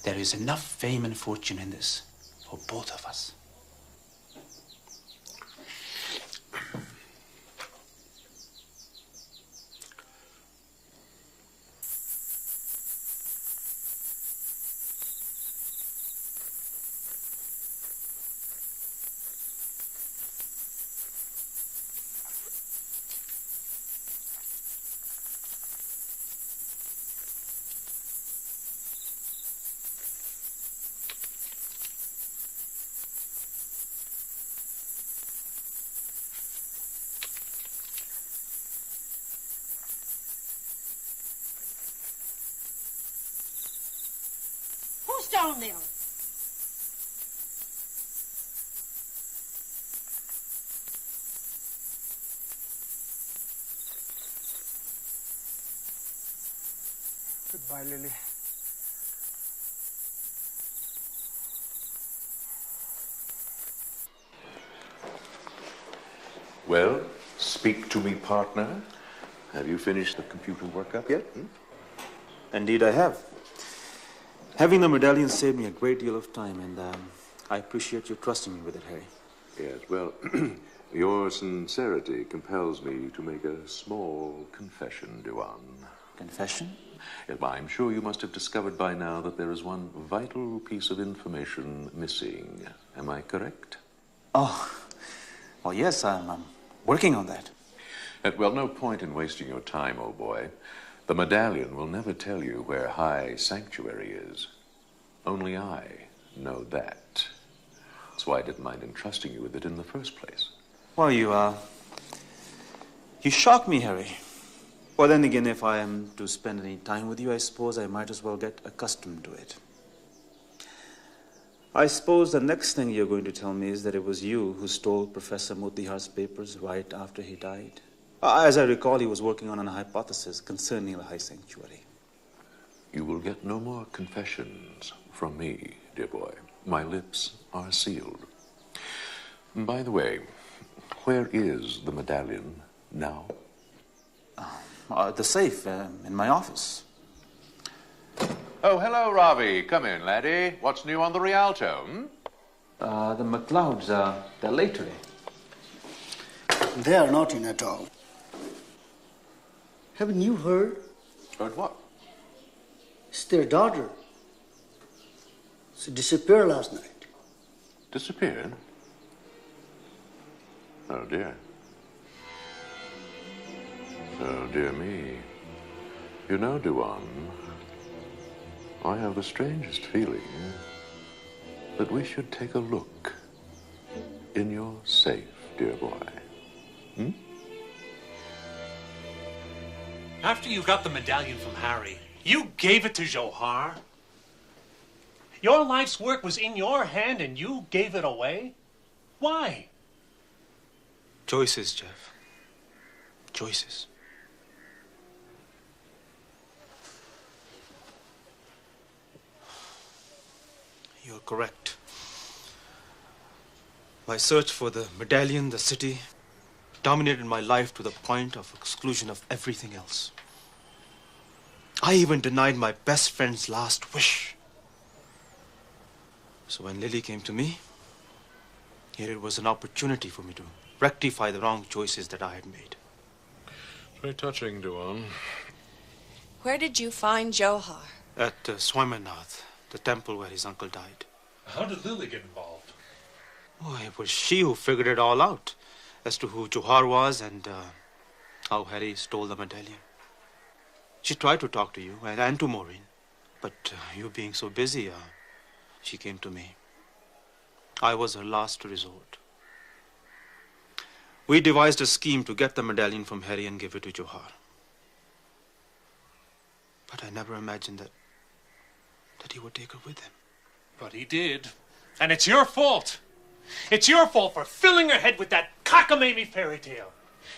there is enough fame and fortune in this for both of us. Who's down there? Goodbye, Lily. Well, speak to me, partner. Have you finished the computer workup yet? Indeed, I have. Having the medallion saved me a great deal of time, and I appreciate you trusting me with it, Harry. Yes, well, your sincerity compels me to make a small confession, Dewan. Confession? Yes, well, I'm sure you must have discovered by now that there is one vital piece of information missing. Am I correct? Oh, well, yes, I'm working on that. Well, no point in wasting your time, old boy. The medallion will never tell you where High Sanctuary is. Only I know that. That's why I didn't mind entrusting you with it in the first place. Well, you shock me, Harry. Well, then again, if I am to spend any time with you, I suppose I might as well get accustomed to it. I suppose the next thing you're going to tell me is that it was you who stole Professor Motihar's papers right after he died. As I recall, he was working on a hypothesis concerning the high sanctuary. You will get no more confessions from me, dear boy. My lips are sealed. By the way, where is the medallion now? The safe in my office. Oh, hello, Ravi. Come in, laddie. What's new on the Rialto, The McLeods, they're late today. They are not in at all. Haven't you heard? Heard what? It's their daughter. She disappeared last night. Disappeared? Oh, dear. Oh, dear me. You know, Duan, I have the strangest feeling that we should take a look in your safe, dear boy. After you got the medallion from Harry, you gave it to Johar? Your life's work was in your hand and you gave it away? Why? Choices, Jeff. Choices. You're correct. My search for the medallion, the city, dominated my life to the point of exclusion of everything else. I even denied my best friend's last wish. So when Lily came to me, here it was an opportunity for me to rectify the wrong choices that I had made. Very touching, Duan. Where did you find Johar? At Swaminath, the temple where his uncle died. How did Lily get involved? Oh, it was she who figured it all out as to who Johar was and how Harry stole the medallion. She tried to talk to you and to Maureen, but you being so busy, she came to me. I was her last resort. We devised a scheme to get the medallion from Harry and give it to Johar. But I never imagined that he would take her with him. But he did. And it's your fault. It's your fault for filling her head with that cockamamie fairy tale.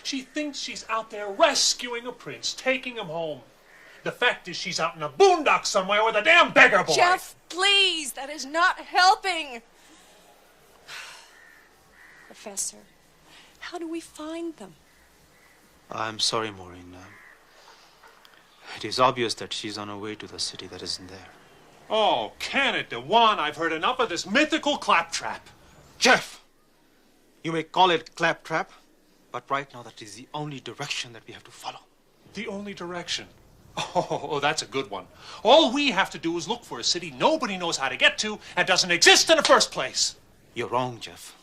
She thinks she's out there rescuing a prince, taking him home. The fact is she's out in a boondock somewhere with a damn beggar boy. Jeff, please, that is not helping. Professor, how do we find them? I'm sorry, Maureen. It is obvious that she's on her way to the city that isn't there. Oh, can it, Dewan? I've heard enough of this mythical claptrap. Jeff! You may call it claptrap, but right now that is the only direction that we have to follow. The only direction? Oh, that's a good one. All we have to do is look for a city nobody knows how to get to and doesn't exist in the first place. You're wrong, Jeff.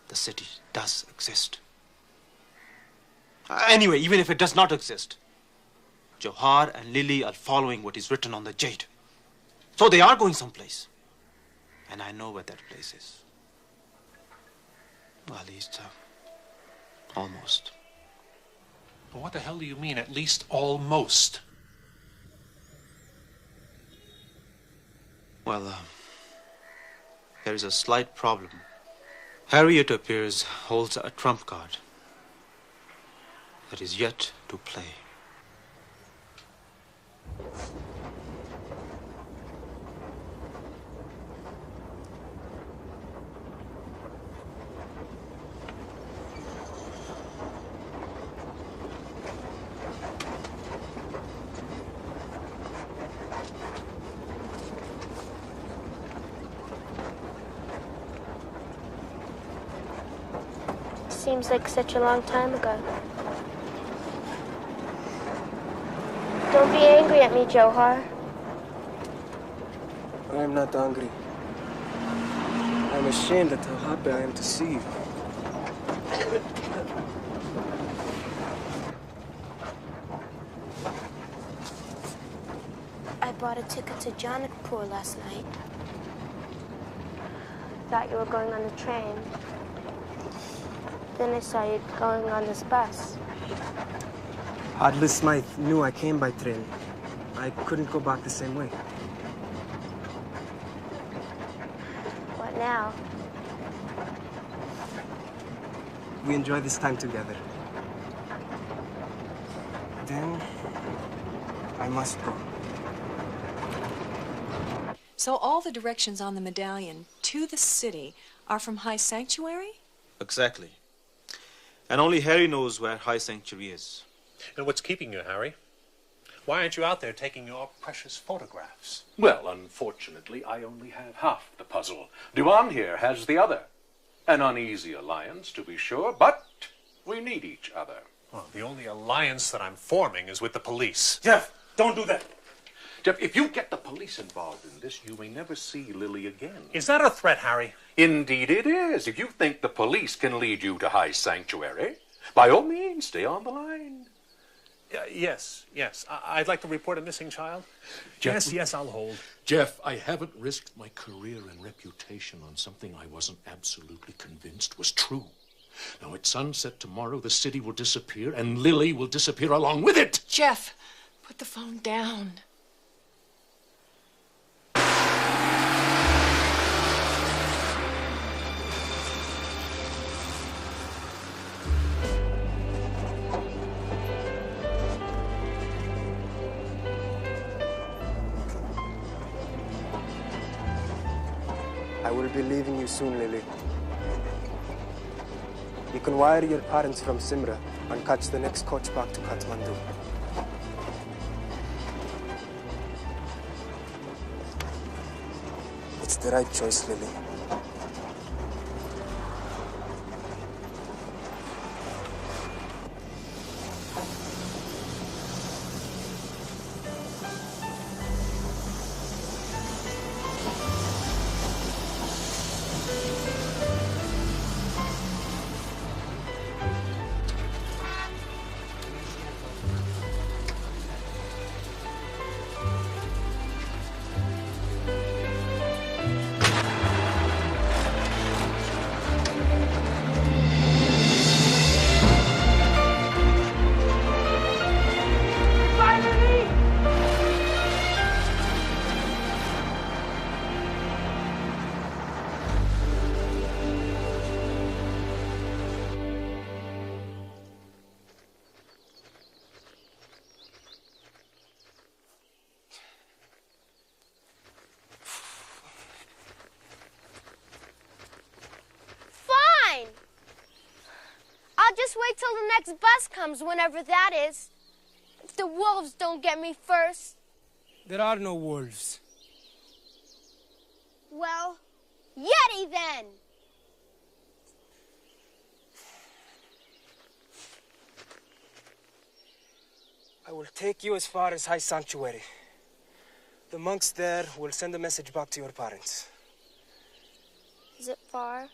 The city does exist. Anyway, even if it does not exist, Johar and Lily are following what is written on the jade. So they are going someplace. And I know where that place is. Well, at least, almost. But what the hell do you mean, at least almost? Well, there is a slight problem. Harry, it appears, holds a trump card that is yet to play. Seems like such a long time ago. Don't be angry at me, Johar. I am not angry. I am ashamed at how happy I am to see you. I bought a ticket to Janakpur last night. Thought you were going on the train. Then I saw you going on this bus. Adler Smythe knew I came by train. I couldn't go back the same way. now. We enjoy this time together. Then I must go. So all the directions on the medallion to the city are from High Sanctuary? Exactly. And only Harry knows where High Sanctuary is. And what's keeping you, Harry? Why aren't you out there taking your precious photographs? Well, unfortunately, I only have half the puzzle. Duan here has the other. An uneasy alliance, to be sure, but we need each other. Well, the only alliance that I'm forming is with the police. Jeff, don't do that. Jeff, if you get the police involved in this, you may never see Lily again. Is that a threat, Harry? Indeed it is. If you think the police can lead you to High Sanctuary, by all means, stay on the line. Yes. I'd like to report a missing child. Jeff, Yes, I'll hold. Jeff, I haven't risked my career and reputation on something I wasn't absolutely convinced was true. Now, at sunset tomorrow, the city will disappear, and Lily will disappear along with it. Jeff, put the phone down. I will be leaving you soon, Lily. You can wire your parents from Simra and catch the next coach back to Kathmandu. It's the right choice, Lily. I'll just wait till the next bus comes, whenever that is. If the wolves don't get me first. There are no wolves. Well, Yeti then! I will take you as far as High Sanctuary. The monks there will send a message back to your parents. Is it far?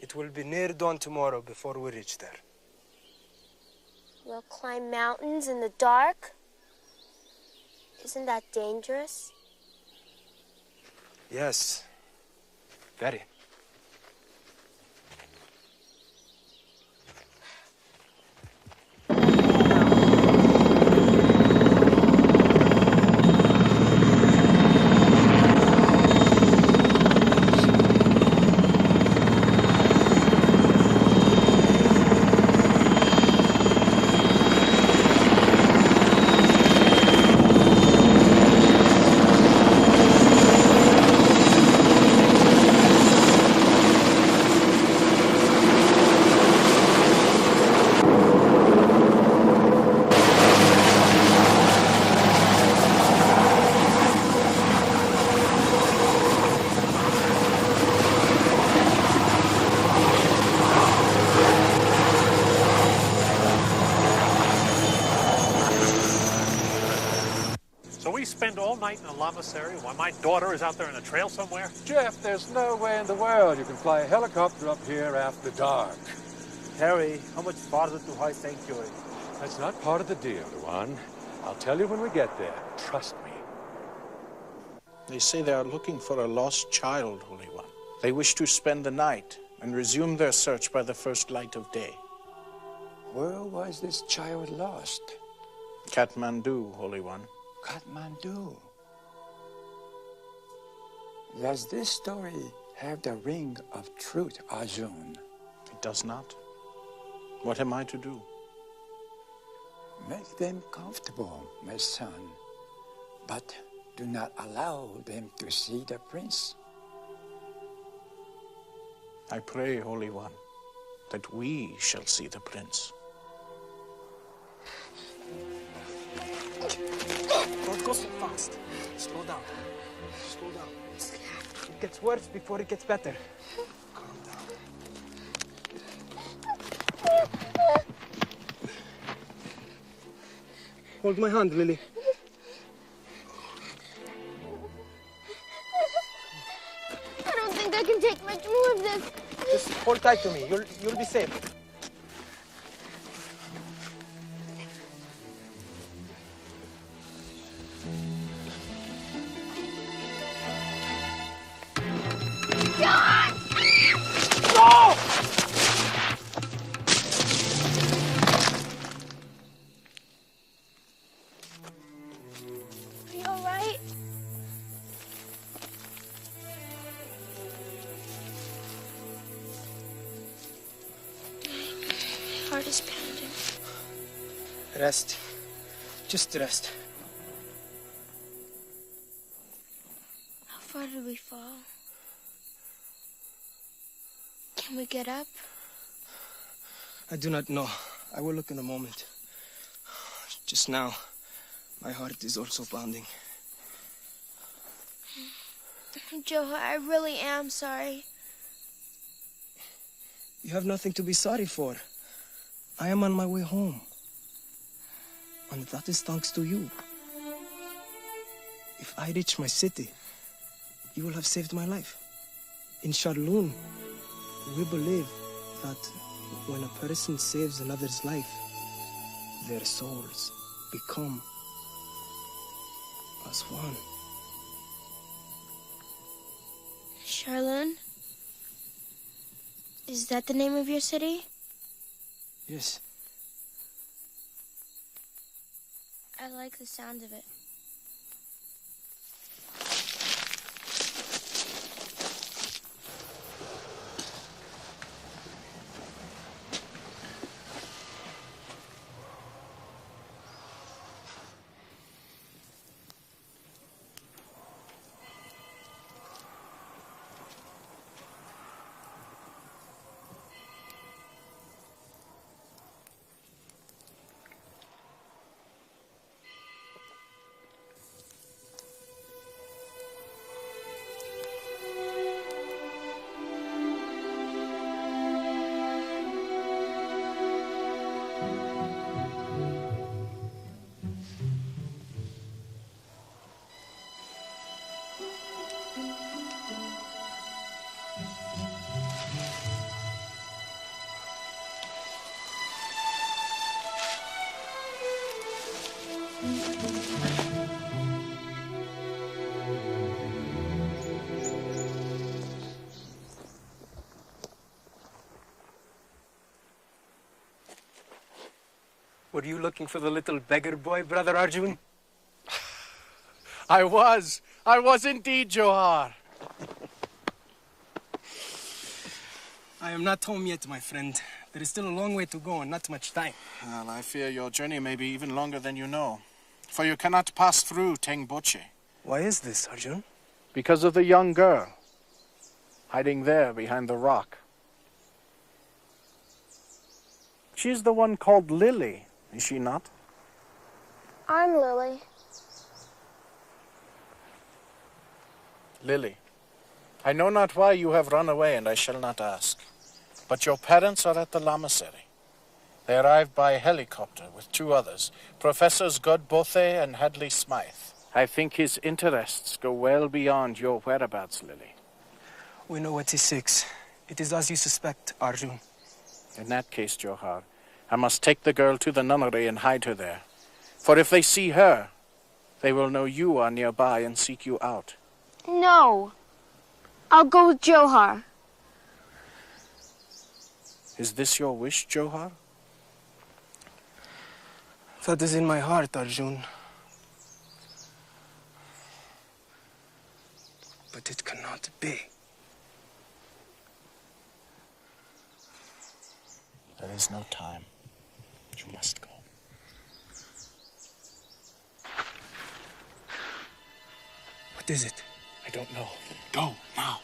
It will be near dawn tomorrow before we reach there. We'll climb mountains in the dark? Isn't that dangerous? Yes. Very. So we spend all night in a lamasery while my daughter is out there in a trail somewhere? Jeff, there's no way in the world you can fly a helicopter up here after dark. Harry, how much farther to High Sanctuary? That's not part of the deal, Luan. I'll tell you when we get there. Trust me. They say they are looking for a lost child, Holy One. They wish to spend the night and resume their search by the first light of day. Where was this child lost? Kathmandu, Holy One. Kathmandu. Does this story have the ring of truth, Arjun. It does not. What am I to do? Make them comfortable, my son, but do not allow them to see the prince. I pray, Holy One, that we shall see the prince. Don't go so fast. Slow down. Slow down. It gets worse before it gets better. Calm down. Hold my hand, Lily. I don't think I can take much more of this. Just hold tight to me. You'll be safe. No! Are you all right? My heart is pounding. Rest. Just rest. How far did we fall? Can we get up? I do not know. I will look in a moment. Just now, my heart is also pounding. Joe, I really am sorry. You have nothing to be sorry for. I am on my way home. And that is thanks to you. If I reach my city, you will have saved my life. In Charloon, we believe that when a person saves another's life, their souls become as one. Charloon? Is that the name of your city? Yes. I like the sound of it. Were you looking for the little beggar boy, Brother Arjun? I was indeed, Johar. I am not home yet, my friend. There is still a long way to go and not much time. Well, I fear your journey may be even longer than you know, for you cannot pass through Tengboche. Why is this, Arjun? Because of the young girl, hiding there behind the rock. She's the one called Lily, is she not? I'm Lily. Lily, I know not why you have run away, and I shall not ask. But your parents are at the Lamasery. They arrived by helicopter with two others, Professors Godbothe and Hadley Smythe. I think his interests go well beyond your whereabouts, Lily. We know what he seeks. It is as you suspect, Arjun. In that case, Johar, I must take the girl to the nunnery and hide her there. For if they see her, they will know you are nearby and seek you out. No. I'll go with Johar. Is this your wish, Johar? That is in my heart, Arjun. But it cannot be. There is no time. You must go. What is it? I don't know. Go, now.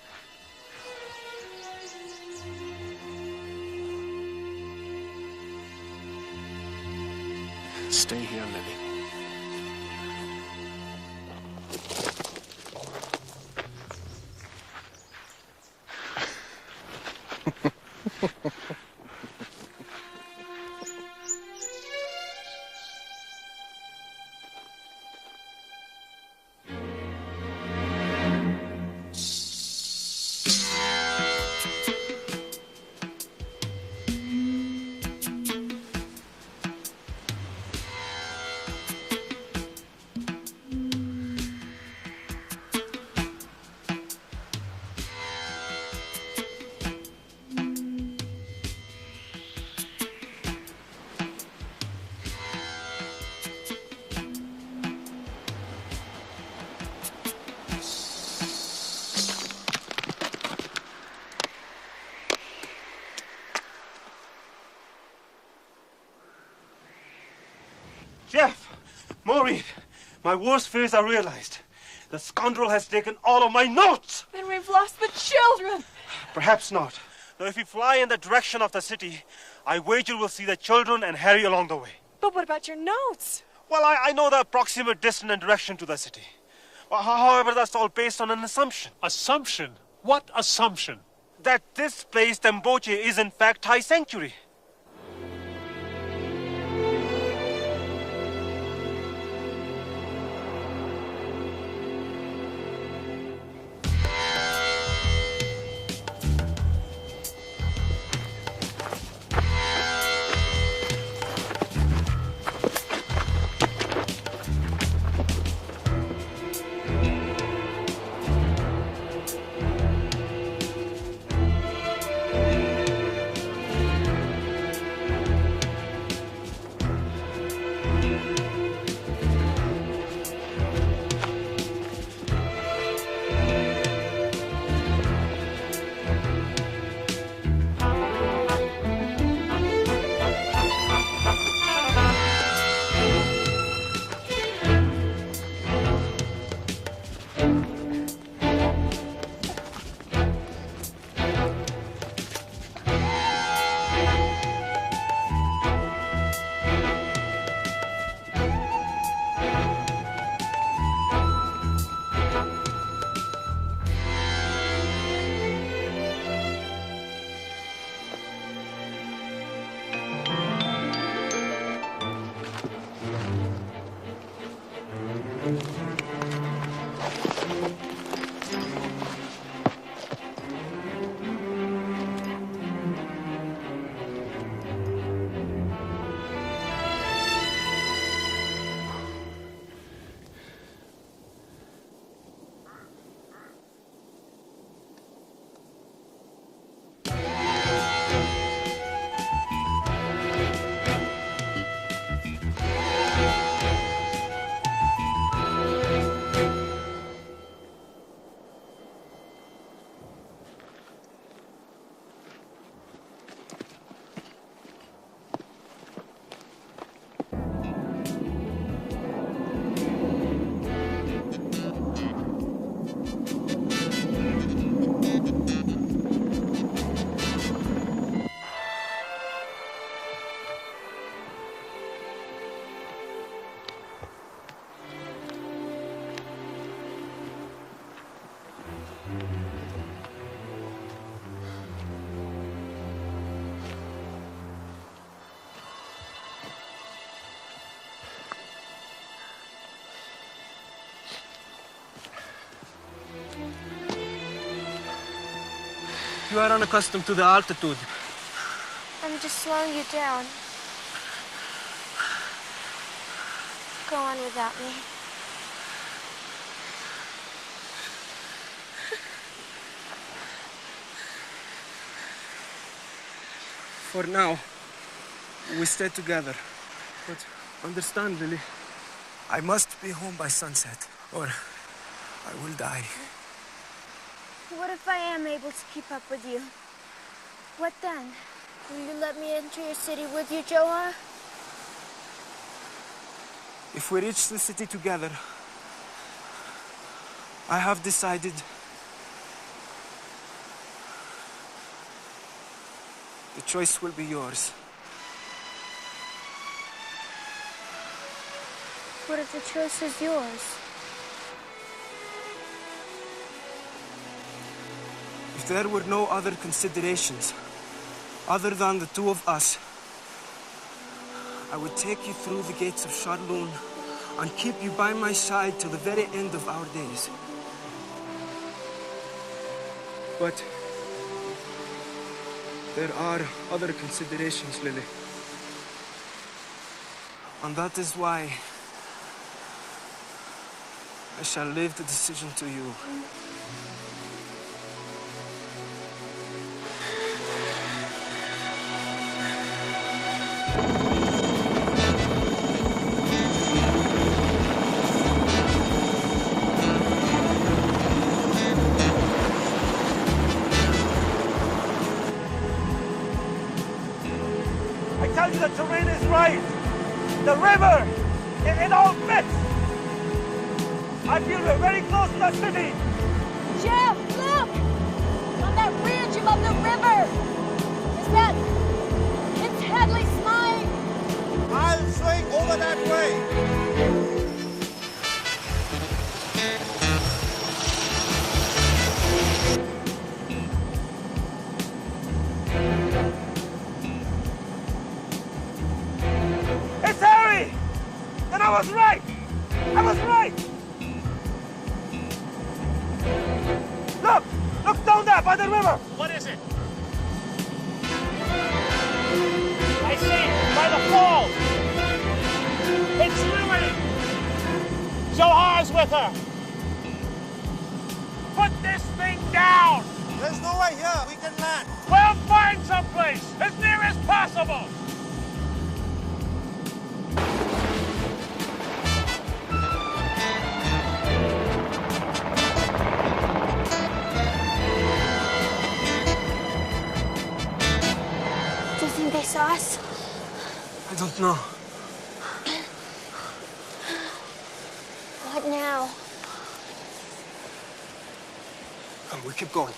Stay here, Lily. Jeff! Maureen! My worst fears are realized. The scoundrel has taken all of my notes! Then we've lost the children! Perhaps not. Though if we fly in the direction of the city, I wager we'll see the children and Harry along the way. But what about your notes? Well, I know the approximate distance and direction to the city. Well, however, that's all based on an assumption. Assumption? What assumption? That this place, Temboche, is in fact Thai sanctuary. You are unaccustomed to the altitude. I'm just slowing you down. Go on without me. For now, we stay together. But understand, Lily, I must be home by sunset, or I will die. What if I am able to keep up with you? What then? Will you let me enter your city with you, Johar? If we reach the city together, I have decided the choice will be yours. What if the choice is yours? If there were no other considerations, other than the two of us, I would take you through the gates of Sharloon and keep you by my side till the very end of our days. But there are other considerations, Lily. And that is why I shall leave the decision to you. I tell you, the terrain is right. The river, it all fits. I feel we're very close to the city. Jeff, look! On that ridge above the river. It's Hadley's mine. I'll swing over that way. It's Harry! And I was right! I was right! Look! Look down there by the river! What is it? I see! By the fall! It's Lily! Zohar's with her! Put this thing down! There's no way here. We can land. Well, find someplace as near as possible! Do you think they saw us? I don't know. What now? Come, we keep going.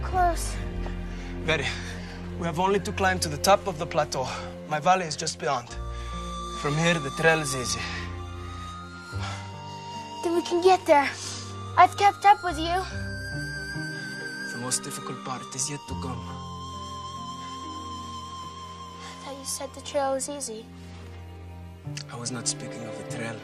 Close. Very. We have only to climb to the top of the plateau. My valley is just beyond. From here, the trail is easy. Then we can get there. I've kept up with you. The most difficult part is yet to come. I thought you said the trail was easy. I was not speaking of the trail.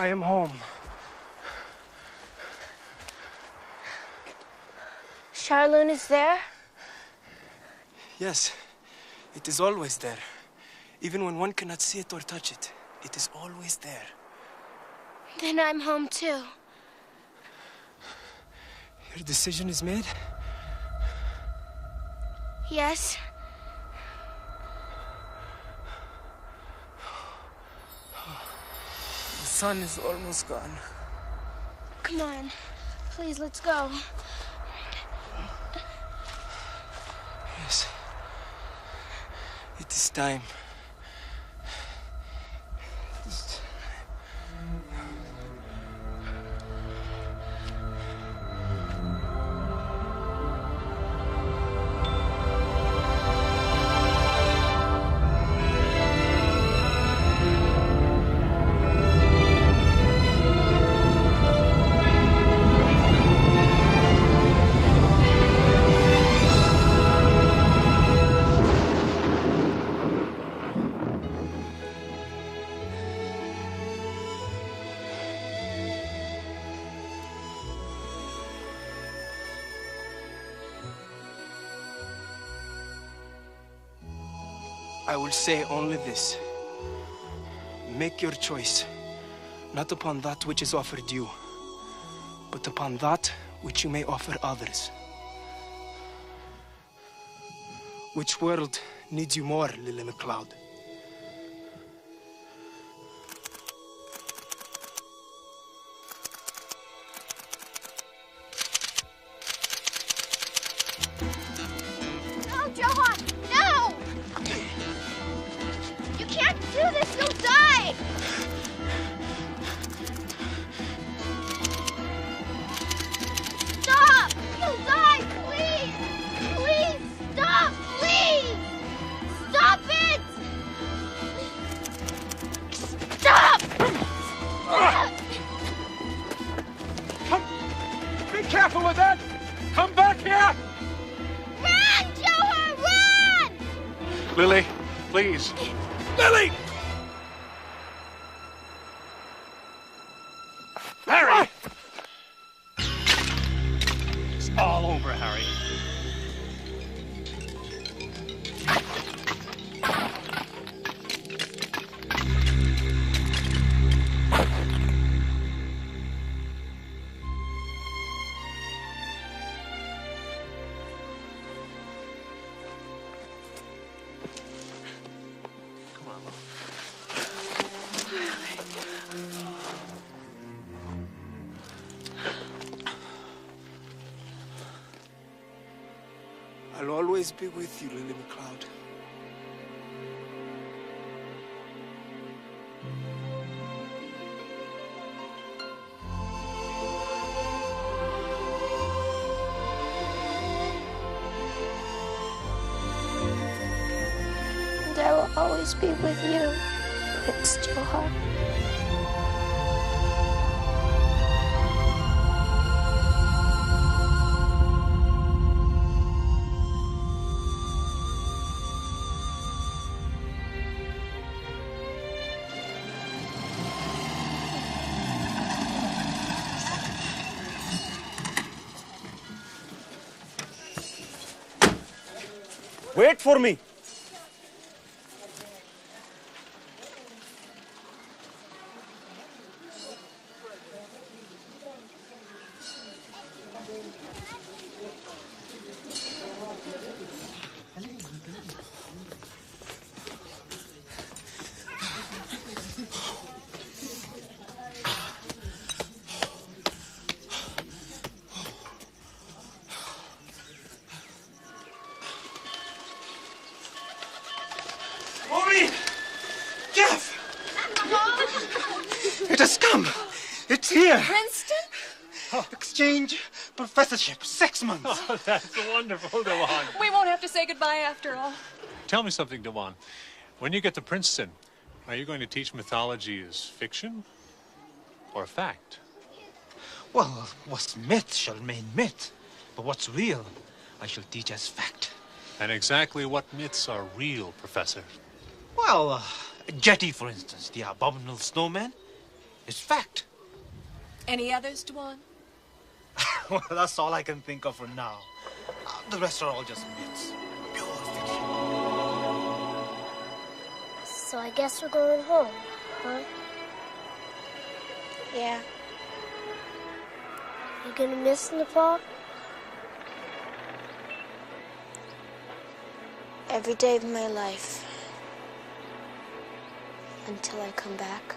I am home. Charlene is there? Yes, it is always there. Even when one cannot see it or touch it, it is always there. Then I'm home too. Your decision is made? Yes. The sun is almost gone. Come on. Please, let's go. Yes. It is time. It is I will say only this. Make your choice, not upon that which is offered you, but upon that which you may offer others. Which world needs you more, Lily McLeod? No, Johan! No! You can't do this! You'll die! Stop! You'll die! Please! Please! Stop! Please! Stop it! Stop! Be careful with that! Come back here! Run, Johan! Run! Lily, please. Lily! Harry! It's all over, Harry. I'll always be with you, Lily McLeod. And I will always be with you, Prince Johar. Wait for me! Maureen! Jeff! It has come! It's here! Princeton? Exchange professorship, 6 months. Oh, that's wonderful, Dewan. We won't have to say goodbye after all. Tell me something, Dewan. When you get to Princeton, are you going to teach mythology as fiction or fact? Well, what's myth shall remain myth, but what's real, I shall teach as fact. And exactly what myths are real, Professor? Well, Jetty, for instance, the abominable snowman. It's fact. Any others, Dwan? Well, that's all I can think of for now. The rest are all just myths. So I guess we're going home, huh? Yeah. You gonna miss Nepal? Every day of my life. Until I come back.